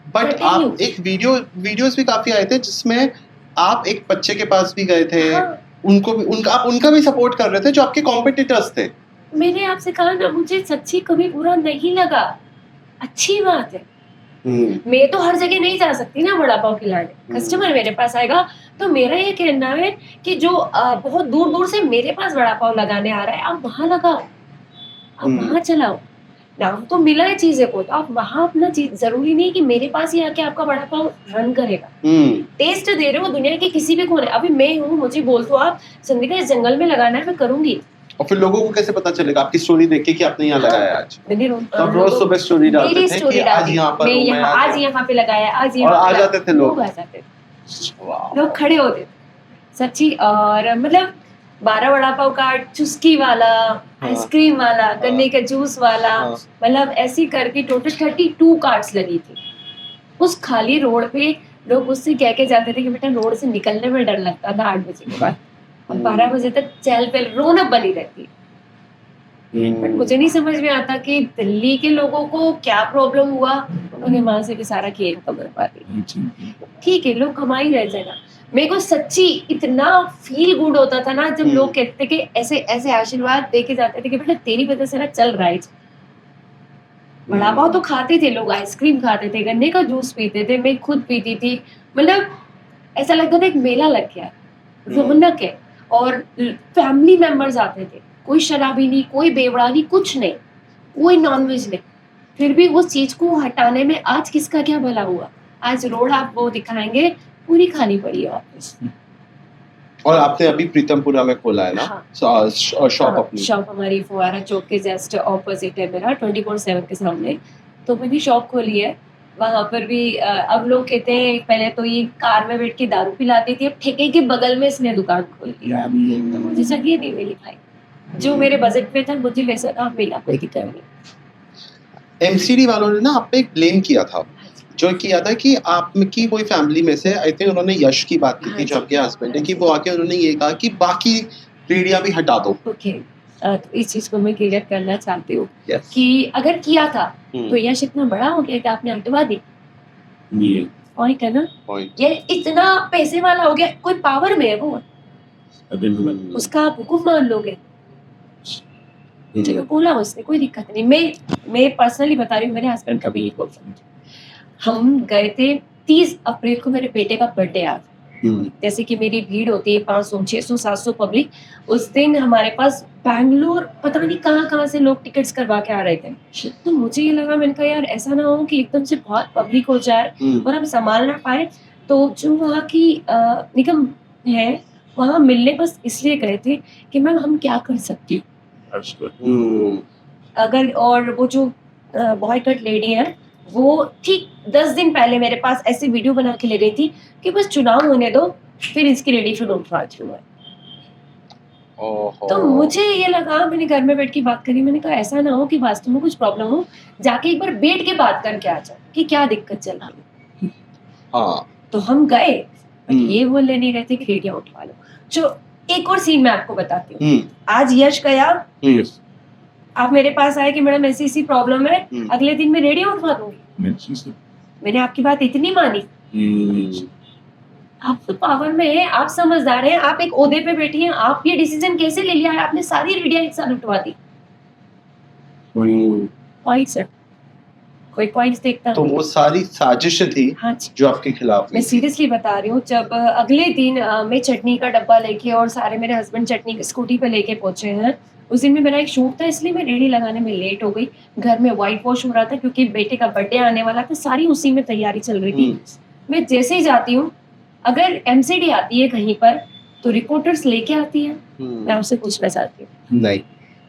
बट आप एक वीडियोस भी काफी आए थे जिसमें आप एक बच्चे के पास भी गए थे। हाँ। आप उनका भी सपोर्ट कर रहे थे जो आपके कॉम्पिटिटर्स थे। मैंने आपसे कहा ना, मुझे सच्ची कभी बुरा नहीं लगा, अच्छी बात है। मैं तो हर जगह नहीं जा सकती ना वड़ा पाव खिलाने, कस्टमर मेरे पास आएगा, तो मेरा ये कहना है कि जो बहुत दूर दूर से मेरे पास वड़ा पाव लगाने आ रहा है, आप वहां लगाओ, आप वहां चलाओ, नाम तो मिला है चीजें को, तो आप वहां अपना चीज, जरूरी नहीं कि मेरे पास ही आके आपका वड़ा पाव रन करेगा। टेस्ट दे रहे हो दुनिया के किसी भी कोने, अभी मैं हूँ, मुझे बोल दो आप चंद्रिका इस जंगल में लगाना है, मैं करूंगी, और फिर लोगों को कैसे पता चलेगा आपकी स्टोरी देख के कि आपने यहाँ लगाया है आज? मैंने तो आप रोज सुबह स्टोरी डालते मेरी थे स्टोरी कि आज डालती यहाँ पर मैं हूँ, मैं यहाँ आज यहाँ पे लगाया, आज यहाँ और आ पे जाते थे लोग? आ जाते थे, वाह। लोग खड़े होते थे सच्ची। और मतलब 12 वड़ा पाव कार्ड, चुस्की वाला, आइसक्रीम वाला, गन्ने का जूस वाला, हाँ। मतलब ऐसी करके टोटल 32 कार्ड्स लगी थी उस खाली रोड पे। लोग उससे कह के जाते थे कि बेटा रोड से निकलने में डर लगता था 8 बजे के बाद, और 12 बजे तक चहल पहल रौनक बनी रहती। बट मुझे नहीं समझ में आता कि दिल्ली के लोगों को क्या प्रॉब्लम हुआ, उन्होंने वहां से भी सारा खेल खबर पा दी। ठीक है, लोग कमा ही रह जाएगा। मेरे को सच्ची इतना फील गुड होता था ना जब लोग कहते कि ऐसे ऐसे आशीर्वाद दे के जाते थे कि बेटा तेरी वजह से ना चल रहा है। वड़ा पाव तो खाते थे लोग, आइसक्रीम खाते थे, गन्ने का जूस पीते थे, मैं खुद पीती थी। मतलब ऐसा लगता था एक मेला लग गया, रौनक है। और फैमिली मेंबर्स आते थे, कोई शराबी नहीं, कोई बेवड़ा नहीं, कुछ नहीं, कोई नॉनवेज नहीं। फिर भी उस चीज को हटाने में आज किसका क्या भला हुआ। आज रोड आप वो दिखाएंगे, पूरी खाली पड़ी है वापस। और आपने अभी प्रीतमपुरा में खोला है ना? हाँ। शॉप अपनी? शॉप हमारी फुवारा चौक के जस्ट ऑपोजिट है मेरा, 24/7 के सामने। तो मैंने शॉप खोली है वहां पर भी। अब लोग कहते हैं पहले तो ये कार में बैठ के दारू पिलाती थी, अब ठेके के बगल में इसने दुकान खोल ली। तो मुझे चाहिए नहीं मिली भाई, जो मेरे बजट में था मुझे वैसा काम मिला, कोई दिक्कत नहीं। एमसीडी वालों ने ना आप पे एक ब्लेम किया था, जो किया था कि आपकी कोई फैमिली में से, आई थिंक उन्होंने यश की बात की थी जो आपके हस्बैंड है, कि वो आके उन्होंने ये कहा कि बाकी रेडियां भी हटा दो। ओके, तो इस चीज को मैं क्लियर करना चाहती हूँ Yes. कि अगर किया था तो यश इतना बड़ा हो गया कि आपने हटवा दी। पॉइंट है ना, Point. ये इतना पैसे वाला हो गया, कोई पावर में है वो, उसका आप हुक्म मान लोगे। चलो बोला उसने, कोई दिक्कत नहीं। मैं पर्सनली बता रही हूँ, मेरे हस्बैंड कभी नहीं बोलते। हम गए थे 30 अप्रैल को, मेरे बेटे का बर्थडे आ, जैसे कि मेरी भीड़ होती है 500, 600, 700 पब्लिक। उस दिन हमारे पास बैंगलोर पता नहीं कहाँ से लोग टिकट्स करवा के आ रहे थे। तो मुझे ये लगा, मैंने कहा यार ऐसा ना हो कि एकदम से बहुत पब्लिक हो जाए और हम संभाल ना पाए। तो जो वहाँ की निगम है, वहाँ मिलने बस इसलिए गए थे कि मैम हम क्या कर सकती अगर। और वो जो बॉय कट लेडी है, वो ठीक 10 दिन पहले मेरे पास ऐसे वीडियो बना के ले गई थी कि बस चुनाव होने दो, फिर इसकी रेडी फिर उठवाती हूँ। तो मुझे ये लगा, मैंने घर में बैठ के बात करी, मैंने कहा ऐसा ना हो कि वास्तव में कुछ प्रॉब्लम हो, जाके एक बार बैठ के बात करके आ जाओ कि क्या दिक्कत चल रही है। हाँ। तो हम गए, ये बोलने नहीं रहे थे कि रेडियो उठवा लो। जो एक और सीन मैं आपको बताती हूँ। आज यश गया, आप मेरे पास आए कि मैडम ऐसी प्रॉब्लम है, अगले दिन मैं रेडियो उठवा दूंगी। मैंने आपकी बात इतनी मानी। आप तो पावर में है, आप समझदार हैं, आप एक ओहदे पे बैठी हैं, आप ये डिसीजन कैसे ले लिया है? आपने सारी रेडियो एक साथ उठवा दी। पॉइंट सर, कोई पॉइंट्स देखता तो वो सारी साजिशें थी हाँ जो आपके खिलाफ। मैं सीरियसली बता रही हूँ। जब अगले दिन मैं चटनी का डब्बा लेके और सारे मेरे हस्बैंड चटनी स्कूटी पे लेके पहुंचे हैं। उस दिन में मेरा एक शूट था, इसलिए मैं रेडी लगाने में लेट हो गई। घर में व्हाइट वॉश हो रहा था क्योंकि बेटे का बर्थडे आने वाला था, सारी उसी में तैयारी चल रही थी। मैं जैसे ही जाती हूँ, अगर एमसीडी आती है कहीं पर तो रिपोर्टर्स लेके आती है, मैं आपसे पूछना चाहती हूँ। नहीं।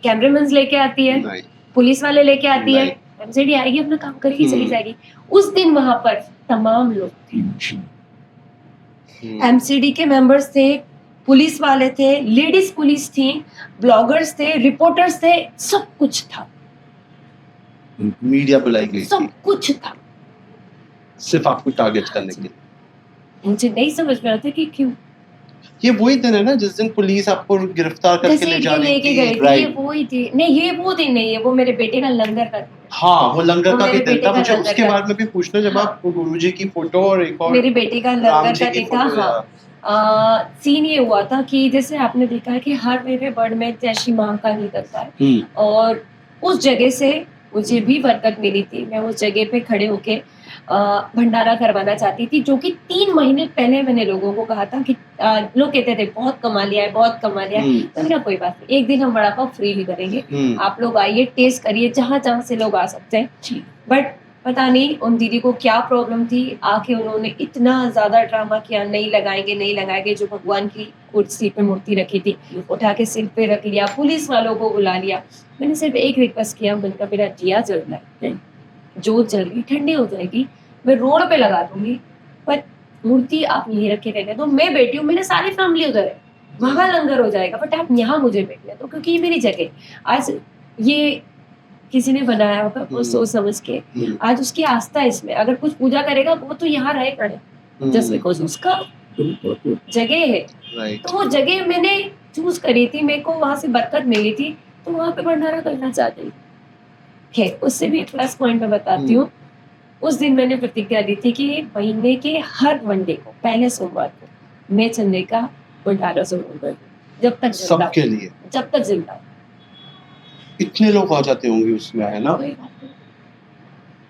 कैमरामैन लेके आती है, नहीं। पुलिस वाले लेके आती है, एमसीडी आएगी अपना काम करके चली जाएगी। उस दिन वहां पर तमाम लोग थे, एमसीडी के मेंबर्स थे, पुलिस वाले थे, लेडीज पुलिस थी, ब्लॉगर्स थे, रिपोर्टर्स थे, सब कुछ था। मीडिया बुलाई गई सब कुछ था, सिर्फ आपको टारगेट करने के लिए। मुझे नहीं समझ में आता कि क्यों। ये वही दिन है ना जिस दिन पुलिस आपको गिरफ्तार करके ले जाने लेके गए थे, ये वही थी। नहीं, ये वो दिन नहीं है, वो मेरे बेटे का लंगर का दिन। हाँ, वो लंगर का भी दिन था। मुझे लंगर उसके का। बारे में भी पूछना, जब आप गुरुजी की फोटो और एक और मेरे बेटे का राम लंगर जी का की दिन था। फोटो हाँ, सीन ये हुआ था कि जैसे आपने देखा है कि हर मेरे बर्ड में जय श्री महाकाल निकलता है, और उस जगह से मुझे भी बरकत मिली थी। मैं उस जगह पे खड़े होके भंडारा करवाना चाहती थी, जो कि 3 महीने पहले मैंने लोगों को कहा था कि लोग कहते थे बहुत कमा लिया है, बहुत कमा लिया है। तो मेरा कोई बात नहीं, एक दिन हम बड़ा पाव फ्री भी करेंगे, आप लोग आइए, टेस्ट करिए, जहाँ जहाँ से लोग आ सकते हैं। बट पता नहीं उन दीदी को क्या प्रॉब्लम थी, आके उन्होंने इतना ज़्यादा ड्रामा किया, नहीं लगाएँगे, नहीं लगाएँगे, जो भगवान की कुर्सी पे मूर्ति रखी थी, उठा के सिर पे रख लिया, पुलिस वालों को बुला लिया। मैंने सिर्फ एक रिक्वेस्ट किया, मैंने कहा मेरा दिया जल रहा है, जोत जल रही ठंडी हो जाएगी, मैं रोड पे लगा दूँगी, पर मूर्ति आप यहीं रखे रहने दो, मैं बैठी हूँ, मेरे सारी फैमिली उधर है, वहाँ लंगर हो जाएगा, बट आप यहाँ मुझे बैठने दो, क्योंकि ये मेरी जगह है। आज ये किसी ने बनाया होगा वो सोच समझ के, आज उसकी आस्था है इसमें, अगर कुछ पूजा करेगा वो तो यहाँ रहे खड़े, जस्ट बिकॉज उसका जगह है, राइट। तो वो जगह मैंने चूज करी थी, मेरे को वहां से बरकत मिली थी, तो वहां पे भंडारा करना चाहती हूँ। खैर, उससे भी प्लस पॉइंट मैं बताती हूँ। उस दिन मैंने प्रतिज्ञा दी थी कि महीने के हर मंडे को, पहले सोमवार को मैं चंदे का भंडारा जरूर करूँ, जब तक जिंदा सबके लिए जब तक जिंदा हूँ। इतने लोग आ जाते होंगे उसमें, है ना? कोई बात नहीं।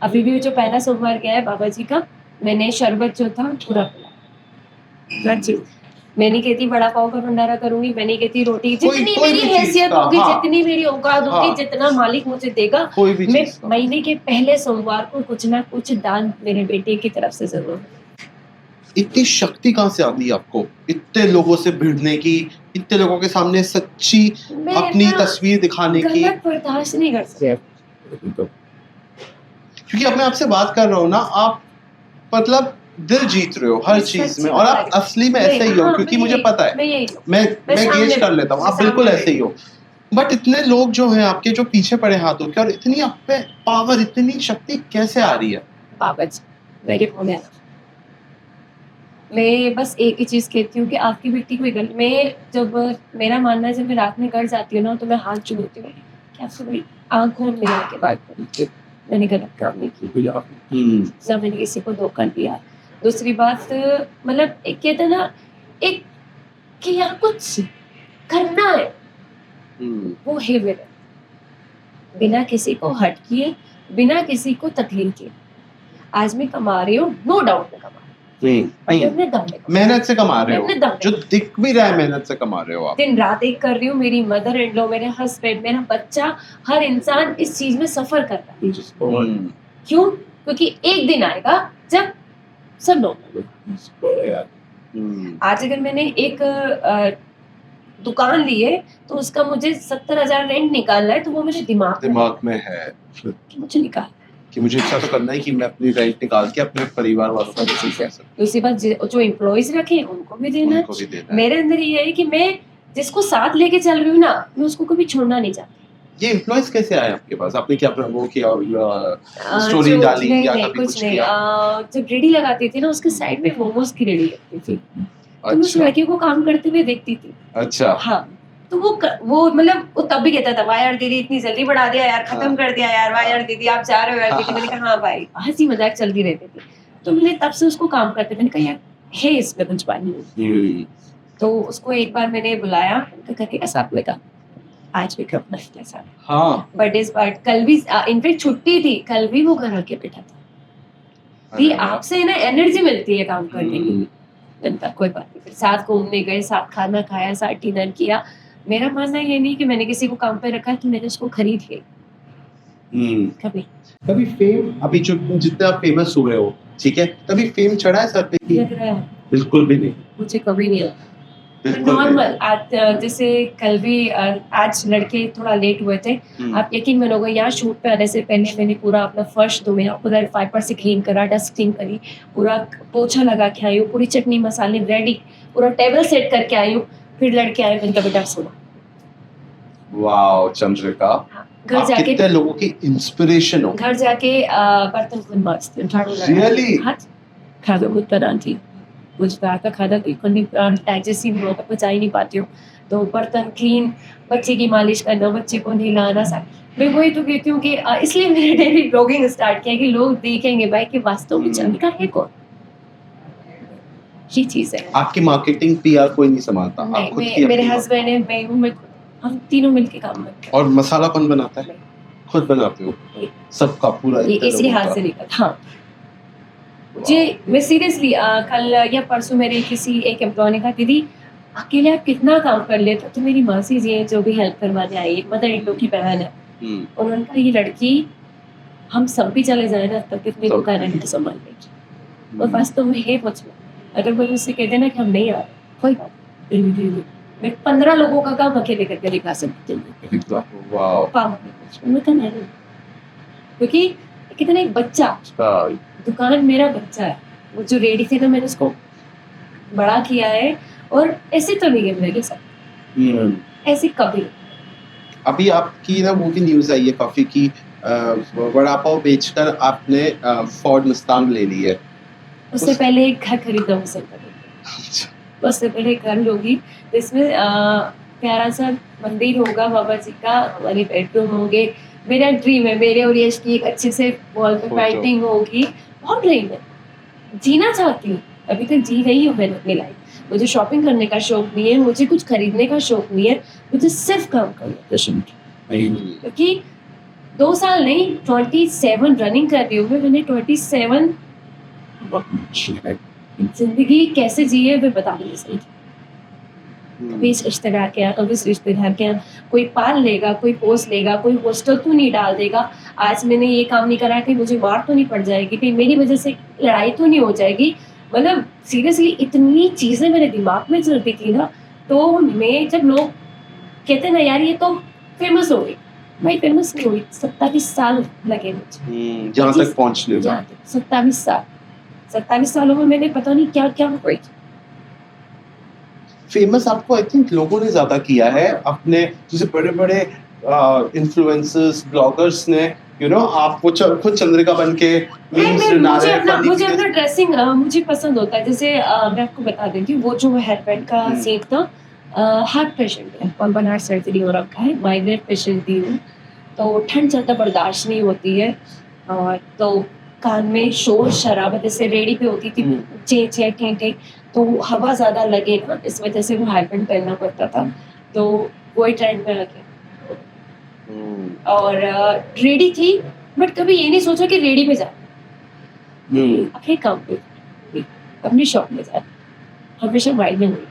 अभी भी जो पहला सोमवार गया है बाबा जी का, मैंने शरबत जो था पूरा पिला। मैं नहीं कहती बड़ा पाव का भंडारा करूंगी, मैं नहीं कहती रोटी, जितनी कोई मेरी भी चीज हैसियत का, होगी, हाँ। जितनी मेरी औकात होगी, हाँ। जितना मालिक मुझे देगा, कोई भी मैं चीज का। महीने के पहले सोमवार को कुछ ना कुछ दान मेरे बेटे की तरफ से जरूर। इतनी शक्ति कहाँ से आती है आपको, इतने लोगों से भिड़ने की, इतने लोगों के सामने सच्ची मैं अपनी ना तस्वीर दिखाने की? गलत बर्दाश्त नहीं कर सकती। क्योंकि अब मैं आपसे बात कर रहा हूँ ना, आप मतलब दिल जीत रहे हो हर मैं चीज सच्ची में, और बता आप रही हूँ। असली में ऐसे ही हो, हाँ, क्योंकि मैं मुझे यही- पता है, मैं यही हूँ। मैं मैं गेज सामने- कर लेता हूँ, आप सामने बिल्कुल रहती ऐसे ही हो। बट इतने लोग जो हैं आपके, जो पीछे पड़े हाथों के, और इतनी आप पे पावर, इतनी शक्ति कैसे आ रही है? बाबा जी मेरे को मैं बस एक ही चीज कहती हूँ कि आपकी बेटी कोई गलत, मैं जब मेरा मानना है, जब मैं रात में घर जाती हूँ ना, तो मैं हाथ जोड़ती हूँ कि आपसे बड़ी आंखों में मिला के बात करी, मैंने गलत काम नहीं की, ना मैंने किसी को धोखा दिया। दूसरी बात, मतलब एक कहते हैं ना, एक कि यहाँ कुछ करना है, वो है मेरा, बिना किसी को हट किए, बिना किसी को तकलीफ किए। आज मैं कमा रही हूँ, नो डाउट मैं कमा रही हूँ, नहीं, अपने दम पे कमा रही हूँ। मेहनत से कमा रहे हो, अपने दम पे। जो दिख भी रहा है मेहनत से कमा रहे हो आप। दिन रात एक कर रही हूँ, मेरी मदर इन लॉ, मेरे हस्बैंड, मेरा बच्चा, हर इंसान इस चीज में सफर कर रहा है। क्यों? क्योंकि एक दिन आएगा जब सब लोग, आज अगर मैंने एक दुकान ली है, तो उसका मुझे 70,000 रेंट निकालना है, तो वो मेरे दिमाग में दिमाग में है कि मुझे निकाल। कि मुझे इच्छा तो करना है कि मैं अपनी रेंट निकाल के अपने परिवार वालों को भी दे सकूं, दूसरी बात, जो एम्प्लॉयज रखे हैं उनको भी देना है। उनको भी देना है। मेरे अंदर ये है कि मैं जिसको साथ लेके चल रही हूँ ना, मैं उसको कभी छोड़ना नहीं चाहती। ये एम्प्लॉयज कैसे आए आपके पास? आपने क्या वो किया, स्टोरी जो- डाली नहीं, या नहीं, कभी कुछ कुछ नहीं, किया? जब रेडी लगाती थी ना, उसके साइड में मोमोज की रेडी लगती थी, तो मैं उस अच्छा लड़की को काम करते हुए देखती थी। अच्छा, हाँ, तो वो मतलब वो तब भी कहता था, वाह यार दीदी इतनी जल्दी बढ़ा दिया यार, खत्म हाँ। कर दिया यार, वाह यार दीदी आप जा रहे हो यार दीदी। मैंने कहा हाँ भाई, हंसी मजाक चलती रहती थी, तो मैंने तब से उसको काम करते, मैंने कहा यार है इसमें कुछ पानी। तो उसको एक बार मैंने बुलाया, तो करके साथ में कहा आज भी करना है साथ, हाँ, बर्थडे पार्ट, कल भी इनफेक्ट छुट्टी थी, कल भी वो घर आके बैठा था। भी आपसे ना एनर्जी मिलती है काम करने की। जनता कोई बात नहीं, फिर साथ घूमने गए, साथ खाना खाया, साथ डिनर किया। मेरा मानना ये नहीं कि मैंने किसी को काम पे रखा कि मैंने उसको खरीद लिया, कभी कभी फेम, अभी जो जितने आप फेमस हुए हो, ठीक है, कभी फेम चढ़ा है सर पे कि लग रहा है बिल्कुल भी नहीं? मुझे कभी नहीं लगा। बिल्कुल भी नॉर्मल, आज जैसे कल भी आज लड़के थोड़ा लेट हुए थे, नहीं। आप यकीन मानोगे, यहाँ शूट पे आने से पहले मैंने पूरा अपना फर्श धोया, पूरा वाइपर से क्लीन करा, डस्टिंग करी, पूरा पोछा लगा के आई हूँ, पूरी चटनी मसाले रेडी, पूरा टेबल सेट करके आई हूँ। फिर लड़के आए, मैंने कहा बेटा सोना। वाओ चंद्रिका, घर आप जाके कितने लोगों की इंस्पिरेशन हो। घर जाके बर्तन खुद मांजती हूँ, झाड़ू Really? खाना खुद बनाती हूँ। मुझे बाहर का खाना बिल्कुल नहीं, डाइजेस्ट ही नहीं होता, पचा ही नहीं पाती हूँ। तो बर्तन क्लीन, बच्चे की मालिश करना, बच्चे को नहलाना, सब मैं वही तो कहती हूँ कि इसलिए मैंने डेली ब्लॉगिंग स्टार्ट किया कि लोग देखेंगे भाई कि वास्तव में चंद्रिका है कौन। ये चीज है। आपकी मार्केटिंग पीआर कोई नहीं संभालता, आप नहीं, खुद की मेरे अपनी- हस्बैंड है, मैं हूँ, मैं हम तीनों मिलके काम करते हैं। और मसाला कौन बनाता है? खुद बनाते हो सबका पूरा? ये इतने इसी लोगों हाथ का? से निकल। हाँ, मुझे मैं सीरियसली कल या परसों मेरे किसी एक एम्प्लॉय ने कहा दीदी अकेले आप कितना काम कर लेते हो। तो मेरी मासी जी है जो भी हेल्प करवाने आई है, मदर इन लॉ की बहन है, हम्म, उन्होंने कहा ये लड़की हम सब भी चले जाए ना तब कितनी तो- दुकान नहीं संभाल लेगी। और वास्तव में है मुझ में, अगर कोई मुझसे कहते ना कि हम नहीं आ रहे, कोई बात नहीं, मैं 15 लोगों का काम अकेले करके दिखा सकती हूँ। वाओ। क्योंकि कितना एक बच्चा, दुकान मेरा बच्चा है, वो जो रेडी थे ना मैंने उसको बड़ा किया है। और ऐसे तो नहीं है मेरे साथ, ऐसे कभी। अभी आपकी ना वो भी न्यूज आई है काफी की वड़ा पाव बेचकर आपने फोर्ड मुस्तांग ले ली है। उससे पहले एक घर खरीदा मुझसे, उससे पहले घर लूंगी जिसमें प्यारा सा मंदिर होगा बाबा जी का, हमारे बेडरूम होंगे। मेरा ड्रीम है, मेरे और यश की एक अच्छे से वॉल पे Photo. पेंटिंग होगी, बहुत ड्रीम है, जीना चाहती हूँ। अभी तक जी रही हूँ मैंने अपनी लाइफ। मुझे शॉपिंग करने का शौक नहीं है, मुझे कुछ खरीदने का शौक नहीं है, मुझे सिर्फ काम करना का शौक है। क्योंकि 2 साल नहीं 27 रनिंग कर रही हूँ मैं। मैंने 27 जिंदगी कैसे जी है मैं बता नहीं सकती। कभी इस रिश्तेदार के यहाँ, कभी इस रिश्तेदार के यहाँ, कोई पाल लेगा, कोई पोस लेगा, कोई हॉस्टल तो नहीं डाल देगा। आज मैंने ये काम नहीं करा कि मुझे मार तो नहीं पड़ जाएगी, कहीं मेरी वजह से लड़ाई तो नहीं हो जाएगी। मतलब सीरियसली इतनी चीजें मेरे दिमाग में चलती थी ना। तो मैं जब लोग कहते ना यार ये तो फेमस हो गई, भाई फेमस नहीं हुई। 27 साल लगे मुझे जहाँ तक पहुँचने का। 27 सालों में मैंने पता नहीं क्या क्या हुई। फेमस आपको आई थिंक लोगों ने ज्यादा किया है अपने, जैसे बड़े बड़े इन्फ्लुएंसर्स ब्लॉगर्स ने, यू नो, आप वो खुद चंद्रिका बन के मीम्स बना रहे हैं, funny मुझे अपना videos- ड्रेसिंग मुझे पसंद होता है। जैसे मैं आपको बता देती हूँ, वो जो हेयर बैंड का सीन था, हार्ट पेशेंट है, कॉम्बन हार्ट सर्जरी हो रखा है, माइग्रेन पेशेंट भी हूँ। तो ठंड ज़्यादा बर्दाश्त नहीं होती है, और तो कान में शोर शराबत जैसे रेडी पे होती थी, चे चे टे टे, तो हवा ज़्यादा लगे ना, इस वजह से वो हेयर बैंड पहनना पड़ता था। तो वही ट्रेंड में आ गया। और रेडी थी, बट कभी ये नहीं सोचा कि रेडी पे जा, अपने काम पे, अपनी शॉप में जा, हमेशा माइंड में हुई।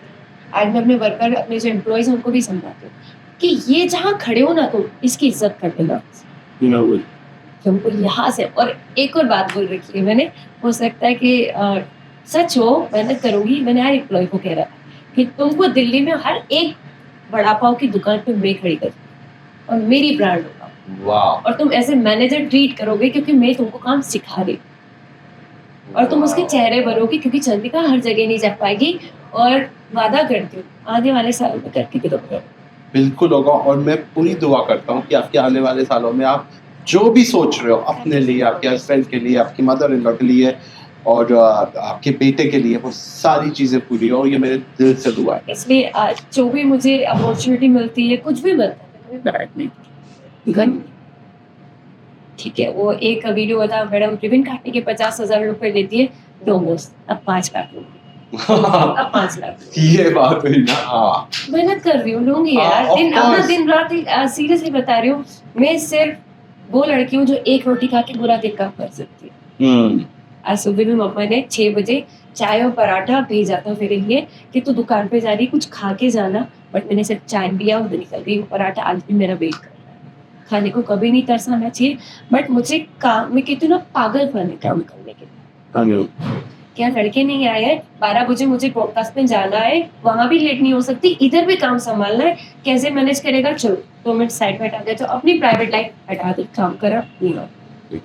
आज मैं अपने वर्कर, अपने जो एम्प्लॉयज हैं उनको भी समझाती हूँ कि ये जहाँ खड़े हो ना, तो इसकी इज्जत कर देना तुमको यहाँ से। और एक और बात बोल रखी है मैंने, हो सकता है कि सच हो, मेहनत करूंगी। मैंने हर एम्प्लॉय को कह रहा कि तुमको दिल्ली में हर एक वड़ा पाव की दुकान पे मैं खड़ी करूँ और मेरी ब्रांड होगा, वाह। और तुम ऐसे मैनेजर ट्रीट करोगे क्योंकि मैं तुमको काम सिखा रही हूँ। और तुम उसके चेहरे भरोगे क्योंकि चंद्रिका हर जगह नहीं जा पाएगी। और वादा करती हूँ आने वाले सालों में करके दिखाऊंगी। बिल्कुल होगा, और मैं पूरी दुआ करता हूँ कि आपके आने वाले सालों में आप जो भी सोच रहे हो अपने लिए, आपके हस्बैंड के लिए, आपकी मदर इन लॉ के लिए और आपके बेटे के लिए, वो सारी चीजें पूरी हो, ये मेरे दिल से दुआ है। इसलिए आज जो भी मुझे अपॉर्चुनिटी मिलती है, कुछ भी मिलता है, मैं बैठ नहीं गन। ठीक है, वो एक वीडियो था, मैडम रिबन काटने के 50,000 रुपए लेती है, दो बस अब 5 लाख लूंगी, अब 5 लाख ये बात हुई ना। हाँ, मेहनत कर रही हूँ, लूंगी हाँ, यार। of दिन अपना course. दिन रात सीरियसली बता रही हूँ। मैं सिर्फ वो लड़की हूँ जो एक रोटी खा के पूरा दिन काम कर सकती है। आज सुबह में मम्मा ने 6 बजे चाय और पराठा भेजा था मेरे लिए कि तू दुकान पे जा रही, कुछ खा के जाना। बट मैंने सिर्फ चाय दिया और निकल गई। पराठा आज भी मेरा वेट कर रहा है। खाने को कभी नहीं तरसाना चाहिए, बट मुझे काम में कहती हूँ ना, पागल बने काम करने के लिए। क्या लड़के नहीं आए हैं? 12 बजे मुझे ब्रॉडकास्ट में जाना है, वहां भी लेट नहीं हो सकती, इधर भी काम संभालना है। कैसे मैनेज करेगा? चलो 2 मिनट साइड में हटा गया तो अपनी प्राइवेट लाइफ हटा दे, काम करा नहीं हो।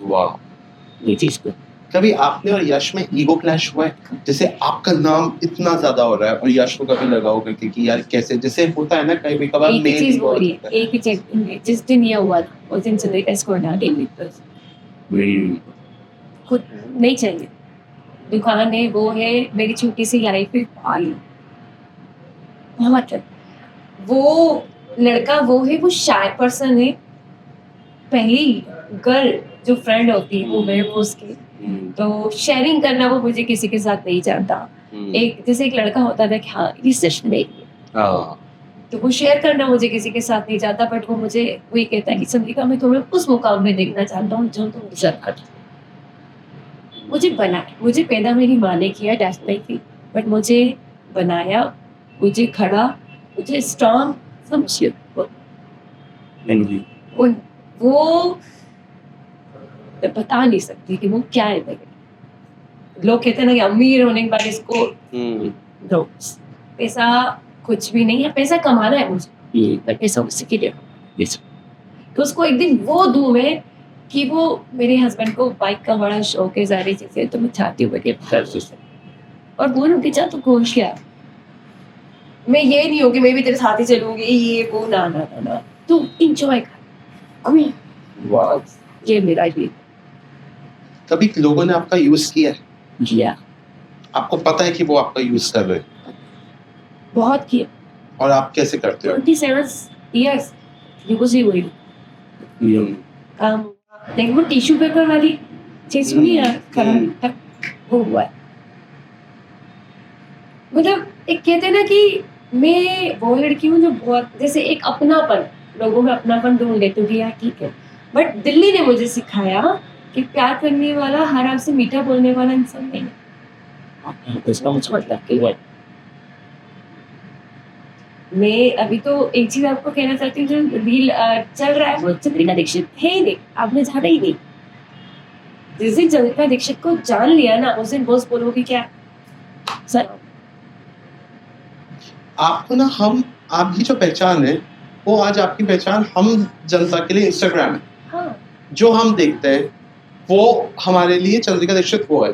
वाह। ये चीज को कभी आपने और यश में ईगो क्लैश हुआ है? जैसे आपका नाम इतना ज्यादा हो रहा है और यश को कभी लगा होगा कि यार कैसे, जैसे होता है ना कभी कभार एक ही मेल चीज ईगो हो हो रही जाता है, एक ही चीज। जिस दिन ये हुआ था उस दिन से लेकर इसको हटा देंगे, खुद नहीं चाहिए। दुकान है, वो है, मेरी छोटी सी लाइफ है, मतलब वो लड़का वो है, वो शाय पर्सन है। पहली गर्ल जो फ्रेंड होती है वो मेरे को उसकी, तो शेयरिंग करना वो मुझे किसी के साथ नहीं चाहता। एक जैसे एक लड़का होता था कि हाँ ये सेशन है, तो वो शेयर करना मुझे किसी के साथ नहीं चाहता। बट वो मुझे वही कहता है कि चंद्रिका मैं तुम्हें उस मुकाम में देखना चाहता हूँ जो तुम डिजर्व करते हो। मुझे बनाया, मुझे पैदा मेरी माँ ने किया, डेफिनेटली, बट मुझे बनाया, मुझे खड़ा, मुझे स्ट्रॉन्ग समझिए। वो मैं बता नहीं सकती कि वो क्या है मेरे। लोग कहते हैं ना कि अमीर होने के बाद इसको दो पैसा कुछ भी नहीं है, पैसा कमाना है मुझे, पर पैसा उसी के लिए तो उसको एक दिन वो दूं मैं कि वो मेरे हस्बैंड को बाइक का बड़ा शौक है, सारी चीजें, तो मैं चाहती हूँ कि और बोलूँ कि जा तो खुश क्या, मैं ये नहीं हूँ कि मैं भी तेरे साथ ही चलूंगी ये वो, ना ना ना ना, तू इंजॉय कर, ये मेरा ये कभी लोगों ने आपका यूज किया है, किया, आपको पता है कि वो आपका यूज कर रहे हैं, बहुत किया, और आप कैसे करते हो? 27 years देखो सी हुई काम, देखो वो टिश्यू पेपर वाली चीज सुनी है खराब वो हुआ है। मतलब एक कहते हैं ना कि मैं वो लड़की हूँ जो बहुत जैसे एक अपनापन, लोगों में अपनापन ढूंढ लेती हूँ कि यार ठीक है, बट दिल्ली ने मुझे सिखाया कि प्यार करने वाला हर आपसे मीठा बोलने वाला इंसान नहीं है। इसका मुझे मतलब कि वो मैं अभी तो एक चीज आपको कहना चाहती हूँ, जो रील चल रहा है वो चंद्रिका दीक्षित है ही नहीं, आपने जाना ही नहीं। जिस दिन चंद्रिका दीक्षित को जान लिया ना उस दिन बॉस बोलोगे क्या सर, आपको ना हम आपकी जो पहचान है वो आज आपकी पहचान हम जनता के लिए इंस्टाग्राम है, हाँ जो हम देखते हैं वो हमारे लिए चंद्रिका दीक्षित वो है।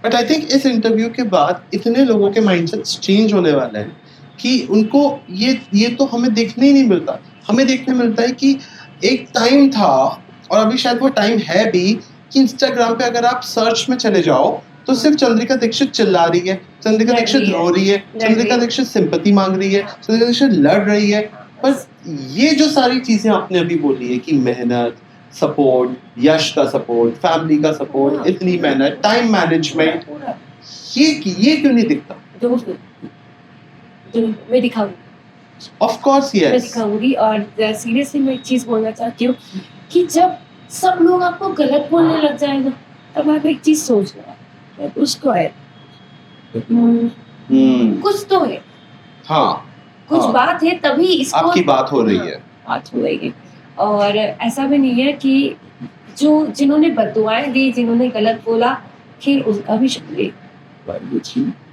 बट आई थिंक इस इंटरव्यू के बाद इतने लोगों के माइंडसेट चेंज होने वाले हैं कि उनको ये तो हमें देखने ही नहीं मिलता, हमें देखने मिलता है कि एक टाइम था, और अभी शायद वो टाइम है भी, कि इंस्टाग्राम पे अगर आप सर्च में चले जाओ तो सिर्फ चंद्रिका दीक्षित चिल्ला रही है, चंद्रिका लड़ दीक्षित रही है, रो रही है, लड़ चंद्रिका रही है। दीक्षित सिंपैथी मांग रही है, चंद्रिका दीक्षित लड़ रही है। पर ये जो सारी चीजें आपने अभी बोली है कि मेहनत, सपोर्ट, यश का सपोर्ट, फैमिली का सपोर्ट, इतनी मेहनत, टाइम मैनेजमेंट, पूरा ये क्यों नहीं दिखता? जो मैं दिखाऊंगी, ऑफ कोर्स मैं यस। दिखाऊंगी। और सीरियसली मैं एक चीज बोलना चाहती हूँ कि जब सब लोग आपको गलत बोलने लग जाए ना, तब आप एक चीज सोचना उसको है कुछ तो है, हाँ, कुछ हाँ। बात है तभी इसको आपकी बात हो रही है। बात हो रही है। और ऐसा भी नहीं है कि जो जिन्होंने बददुआएं दी, जिन्होंने गलत बोला, फिर उसका भी शुक्रिया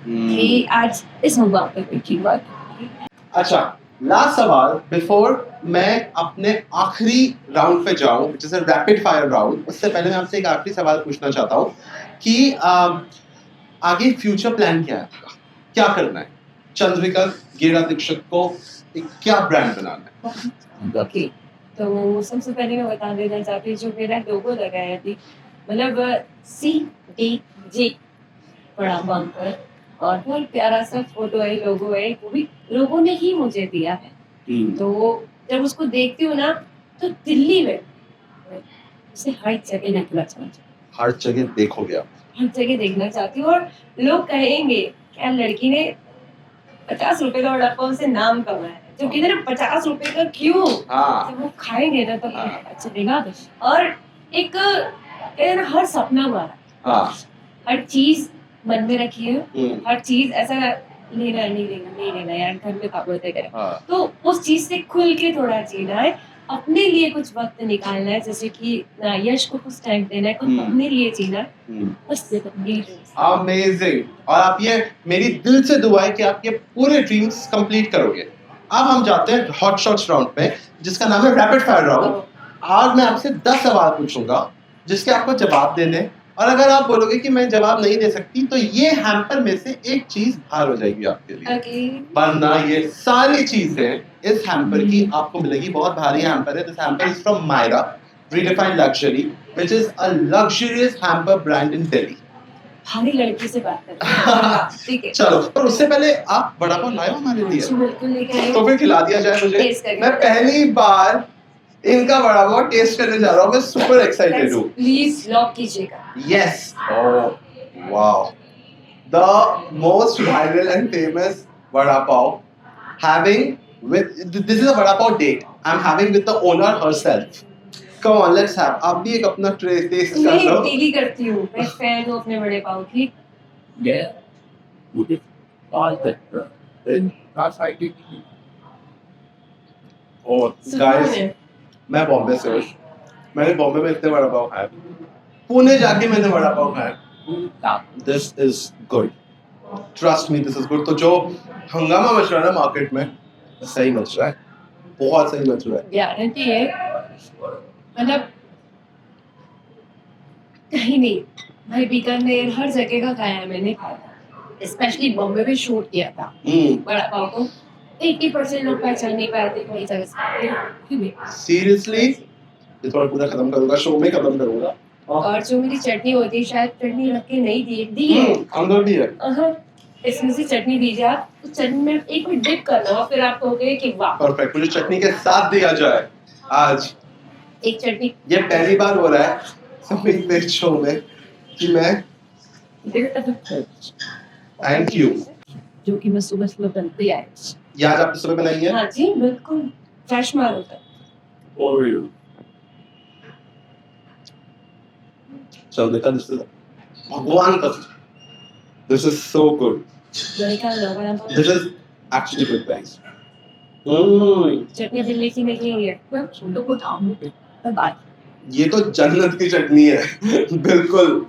कि आज इस मुकाम पे पहुंची बात। अच्छा, लास्ट सवाल बिफोर मैं अपने आखिरी राउंड पे जाऊं, जैसे रैपिड फायर राउंड, उससे पहले मैं आपसे एक आखिरी सवाल पूछना चाहता हूं कि आगे फ्यूचर प्लान क्या है आपका, क्या करना है? चंद्रिका गेड़ा दीक्षित को एक क्या ब्रांड बनाना है? ओके, तो सबसे पहले मैं बता देना चाहती हूँ जो मेरा लोगो लगाया थी, मतलब CDG बड़ा बंकर, और बहुत प्यारा सा फोटो है, लोगो है, वो भी लोगों ने ही मुझे दिया है। तो जब उसको देखती हूँ ना तो दिल्ली में उसे हर जगह देखना चाहती हूँ, हर जगह देखोगे आप। हर जगह देखना चाहती हूँ। और लोग कहेंगे क्या लड़की ने 50 रुपए का वड़ा पाव से नाम कमाया है, जो कि 50 रुपए का क्यों, हाँ, जब वो खाएंगे ना तो हाँ। चलेगा। और एक कहते हैं ना, हर सपना हमारा, हाँ, हर चीज मन में रखिए, हम्म, हर चीज ऐसा लेना नहीं लेना नहीं लेना यार, घर में खाबोते करें, हाँ, तो उस चीज से खुल के थोड़ा जीना है, अपने लिए कुछ वक्त निकालना है, जैसे कि यश को कुछ टाइम देना है, कुछ अपने लिए जीना है, बस ये अमेजिंग। और आप ये मेरी दिल से दुआ है कि आप ये पूरे ड्रीम्स कंप्लीट करोगे। अब हम जाते हैं हॉट शॉट्स राउंड पे, जिसका नाम है रैपिड फायर राउंड। आज मैं आपसे 10 सवाल पूछूंगा जिसके आपको जवाब देने, और अगर आप बोलोगे कि मैं जवाब नहीं दे सकती तो ये हैम्पर में से एक चीज बाहर हो जाएगी आपके लिए, ओके। वरना ये सारी चीजें इस हैम्पर की आपको मिलेगी। बहुत भारी हैम्पर है। This hamper is from Myra Redefined Luxury, which is a luxurious hamper brand in Delhi. हमारी लड़की से बात करते हैं, ठीक है? चलो, पर उससे पहले आप वड़ा पाव लाए हो हमारे लिए, बिल्कुल लेके आए, तो फिर खिला दिया जाए मुझे। टेस्ट करके। मैं पहली बार इनका वड़ा पाव टेस्ट करने जा रहा हूँ, मैं सुपर एक्साइटेड हूँ। प्लीज लॉक कीजिएगा। Yes. Oh, wow. The most viral and famous vada pav, having with this is a vada pav date. I'm having with the owner herself. Come on, let's have. आप भी एक अपना test कर मैं लो। Daily करती हूँ, मैं फैन हूँ अपने बड़े पाव की। और सुना guys, है। मैं बॉम्बे से हूँ। मैंने बॉम्बे में इतने वड़ा पाव खाए, पुणे जाके मैंने वड़ा पाव खाया, this is good, trust me this is good. तो जो हंगामा मच रहा है ना मार्केट में, सही मच रहा है, बहुत सही मच रहा है। गारंटी है, मतलब कहीं नहीं भाई, बीकानेर हर जगह का खाया है मैंने, स्पेशली बॉम्बे में शूट किया था बड़ा पाव को। 80% लोग पहचान नहीं पाए थे कोई जगह से। सीरियसली ये थोड़ा पूरा खत्म करूंगा, शो में खत्म करूंगा। और जो मेरी चटनी होती है, शायद चटनी रख के नहीं दी है, अंदर भी है। इसमें से चटनी दीजिए आप, तो चटनी में एक मिनट डिप कर लो, फिर आप कहोगे कि वाह। परफेक्ट, मुझे चटनी के साथ दिया जाए आज। एक चटनी ये पहली बार हो रहा है समीर वेद शो में कि मैं, थैंक यू, जो कि मैं सुबह सुबह बनती है। ये आज आपने सुबह बनाई है? हाँ जी बिल्कुल, फ्रेश माल होता है। So देखा, भगवान का, this is so good, this is actually good guys। चटनी दिल्ली की नहीं है, तो कुछ बात। ये तो जन्नत की चटनी है बिल्कुल।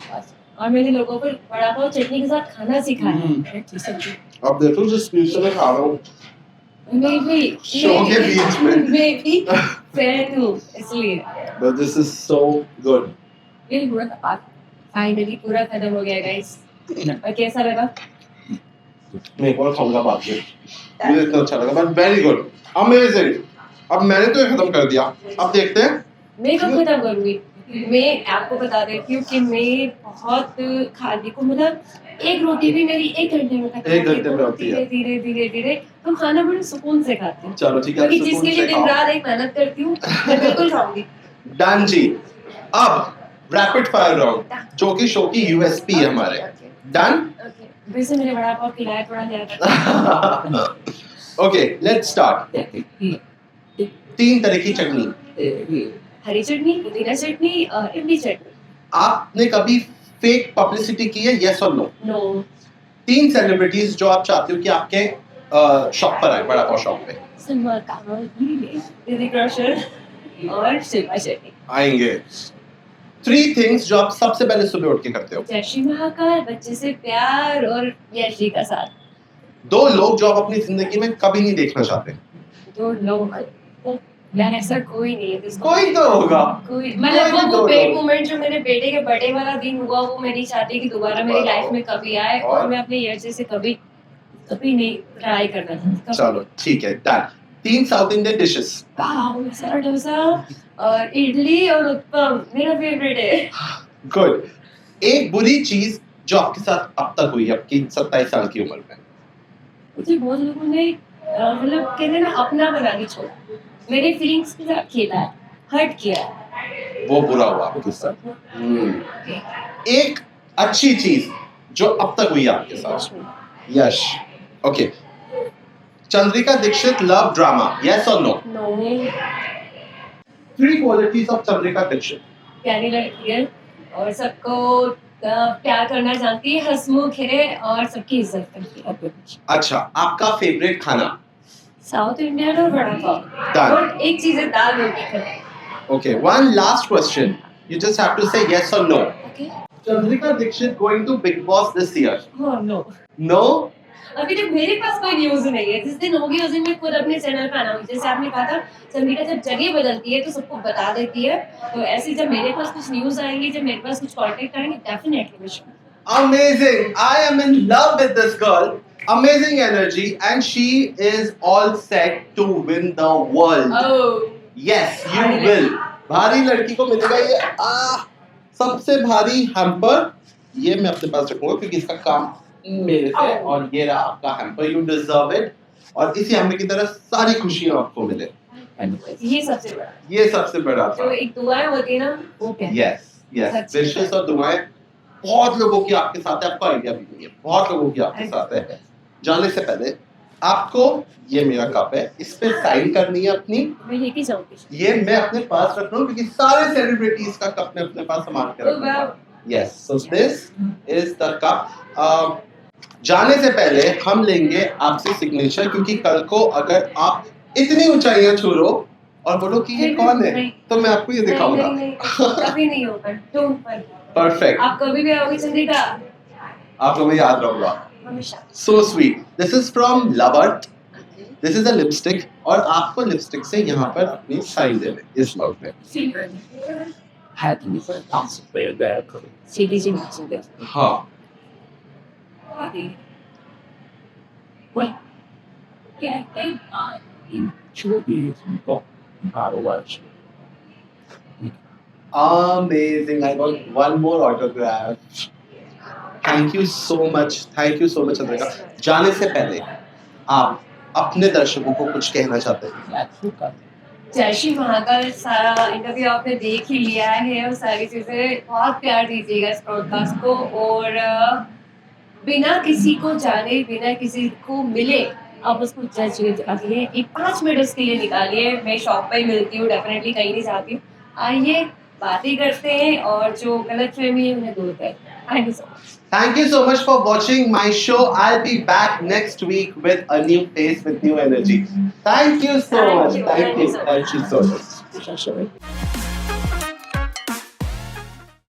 और मैंने लोगों को बड़ा पाव चटनी के साथ खाना सिखाया। अब देखो जिस स्पीड से मैं खा रहा हूँ शो के बीच में, मैं भी फैन हूँ इसलिए। but this is so good। ये पूरा फाइनली पूरा खत्म हो गया गाइस, और कैसा लगा? मैं एक और खाऊंगा बाद में, मुझे इतना अच्छा लगा, बट वेरी गुड, अमेजिंग। अब मैंने तो ये खत्म कर दिया, अब देखते हैं मैं कब खत्म करूंगी। मैं आपको बता देती हूँ कि मैं बहुत खाने को, मतलब एक रोटी भी मेरी 1 घंटे में खत्म, 1 घंटे में होती है। धीरे धीरे धीरे तो खाना बड़े सुकून से खाती हूँ। चलो ठीक है, क्योंकि जिसके लिए दिन रात एक मेहनत करती हूँ, मैं बिल्कुल खाऊंगी। डन जी। अब रैपिड फायर राउंड, जो कि शो की यूएसपी है हमारे। डन? वैसे मैंने बड़ा पाव खिलाया थोड़ा ज्यादा। Okay let's start. 3 तरह की चटनी, हरी चटनी, पुदीना चटनी और इमली चटनी। आपने कभी फेक पब्लिसिटी की है, यस और नो? नो। 3 सेलिब्रिटीज जो आप चाहते हो कि आपके शॉप पर आए, बड़ा पाव शॉप पे। सलमान खान, ऋतिक रोशन और शिल्पा शेट्टी आएंगे। 3 थिंग्स जो आप सबसे पहले सुबह उठ के करते हो। जय श्री महाकाल, बच्चे से प्यार और यश जी का साथ। 2 लोग जो आप अपनी जिंदगी में कभी नहीं देखना चाहते। 2 लोग, यार ऐसा कोई नहीं है। कोई तो होगा, कोई, मतलब कोई वो तो पेड लोग। मोमेंट जो मेरे बेटे के बर्थडे वाला दिन हुआ, वो मैं नहीं चाहती कि दोबारा मेरी लाइफ में कभी आए, और मैं अपने यश से कभी नहीं ट्राई करना चाहती। चलो ठीक है, डन। 3 south Indian dishes. वाह, मसाला डोसा और इडली और उत्पम मेरा फेवरेट है। गुड। एक बुरी चीज जो आपके साथ अब तक हुई आपकी 27 साल की उम्र में। मुझे बहुत लोगों ने मतलब कहते हैं ना, अपना बना के छोड़ा, मेरे फीलिंग्स के साथ खेला है, हर्ट किया है। वो बुरा हुआ आपके साथ। एक अच्छी चीज जो अब तक हुई आपके साथ। Yes. Okay. Chandrika Dixit love drama, yes और no? No. 3 qualities of Chandrika Dixit. प्यारी लड़की है और सबको प्यार करना जानती है, हंसमुख है और सबकी इज्जत करती है। अच्छा, आपका फेवरेट खाना? साउथ इंडियन और बड़ा पाव, Done. और एक चीज है दाल रोटी खाना। Okay, one last question. You just have to say yes or no. Okay. Chandrika Dixit going to Big Boss this year? हाँ, नो। No? अभी तक मेरे पास कोई न्यूज़ नहीं है। जिस दिन होगी उस दिन मैं खुद अपने चैनल पे अनाउंस, जैसे आपने कहा था चंद्रिका जब जगह बदलती है तो सबको बता देती है, तो ऐसे जब मेरे पास कुछ न्यूज़ आएंगी, जब मेरे पास कुछ कांटेक्ट आएंगे, डेफिनेटली मैं Amazing! I am in love with this girl. Amazing energy, and she is all set to win the world. Yes, you will. भारी लड़की को मिलेगा ये सबसे भारी हैम्पर। ये मैं अपने पास रखूंगा क्योंकि इसका काम मेरे से, और ये रहा आपका हैम्पर। यू डिजर्व इट, और इसी हैम्पर की तरह सारी खुशियां आपको मिले। ये सबसे बड़ा, ये सबसे बड़ा जो था। एक दुआएं होती है ना, वो क्या है? यस यस, विशेस और दुआएं बहुत लोगों की आपके साथ है, आपको आइडिया भी नहीं है, बहुत लोगों की आपके साथ है। जाने से पहले आपको ये मेरा कप है, इस पे साइन करनी है अपनी। मैं लेके जाऊंगी। ये मैं अपने पास रख रहा हूँ क्योंकि सारे सेलिब्रिटीज का कप मैं अपने पास संभाल के रखूंगा। Yes, so this is the cup. जाने से पहले हम लेंगे आपसे सिग्नेचर, क्योंकि कल को अगर आप इतनी ऊंचाइयां छू लो और बोलो कि ये कौन है, तो मैं आपको ये दिखाऊंगा। नहीं, कभी नहीं होगा। Don't worry. Perfect. आप कभी भी आओगे चंद्रिका आपको मैं याद रहूंगा. हमेशा. So sweet. This is from Lovert. This is a lipstick और आपको लिपस्टिक से यहाँ पर अपनी साइन देने इस माउथ में. सीधी सी बात है. हाँ. Amazing. I got one more autograph. Thank you so much. Thank you so much, Chandrika. जाने से पहले आप अपने दर्शकों को कुछ कहना चाहते हैं. जय श्री महाकाल. सारा इंटरव्यू आपने देख ही लिया है और सारी चीजें बहुत प्यार दीजिएगा इस पॉडकास्ट को और बिना किसी को जाने बिना किसी को मिले आप उसको जज करिए. एक 5 मिनट उसके लिए निकालिए. मैं शॉप पे ही मिलती हूँ डेफिनेटली कहीं नहीं जाती हूँ. आइए बातें करते हैं और जो गलत फहमी है उन्हें दूर करें. Thank you so much. Thank you so much for watching my show. I'll be back next week with a new face with new energy. Thank you so much. Thank you so much.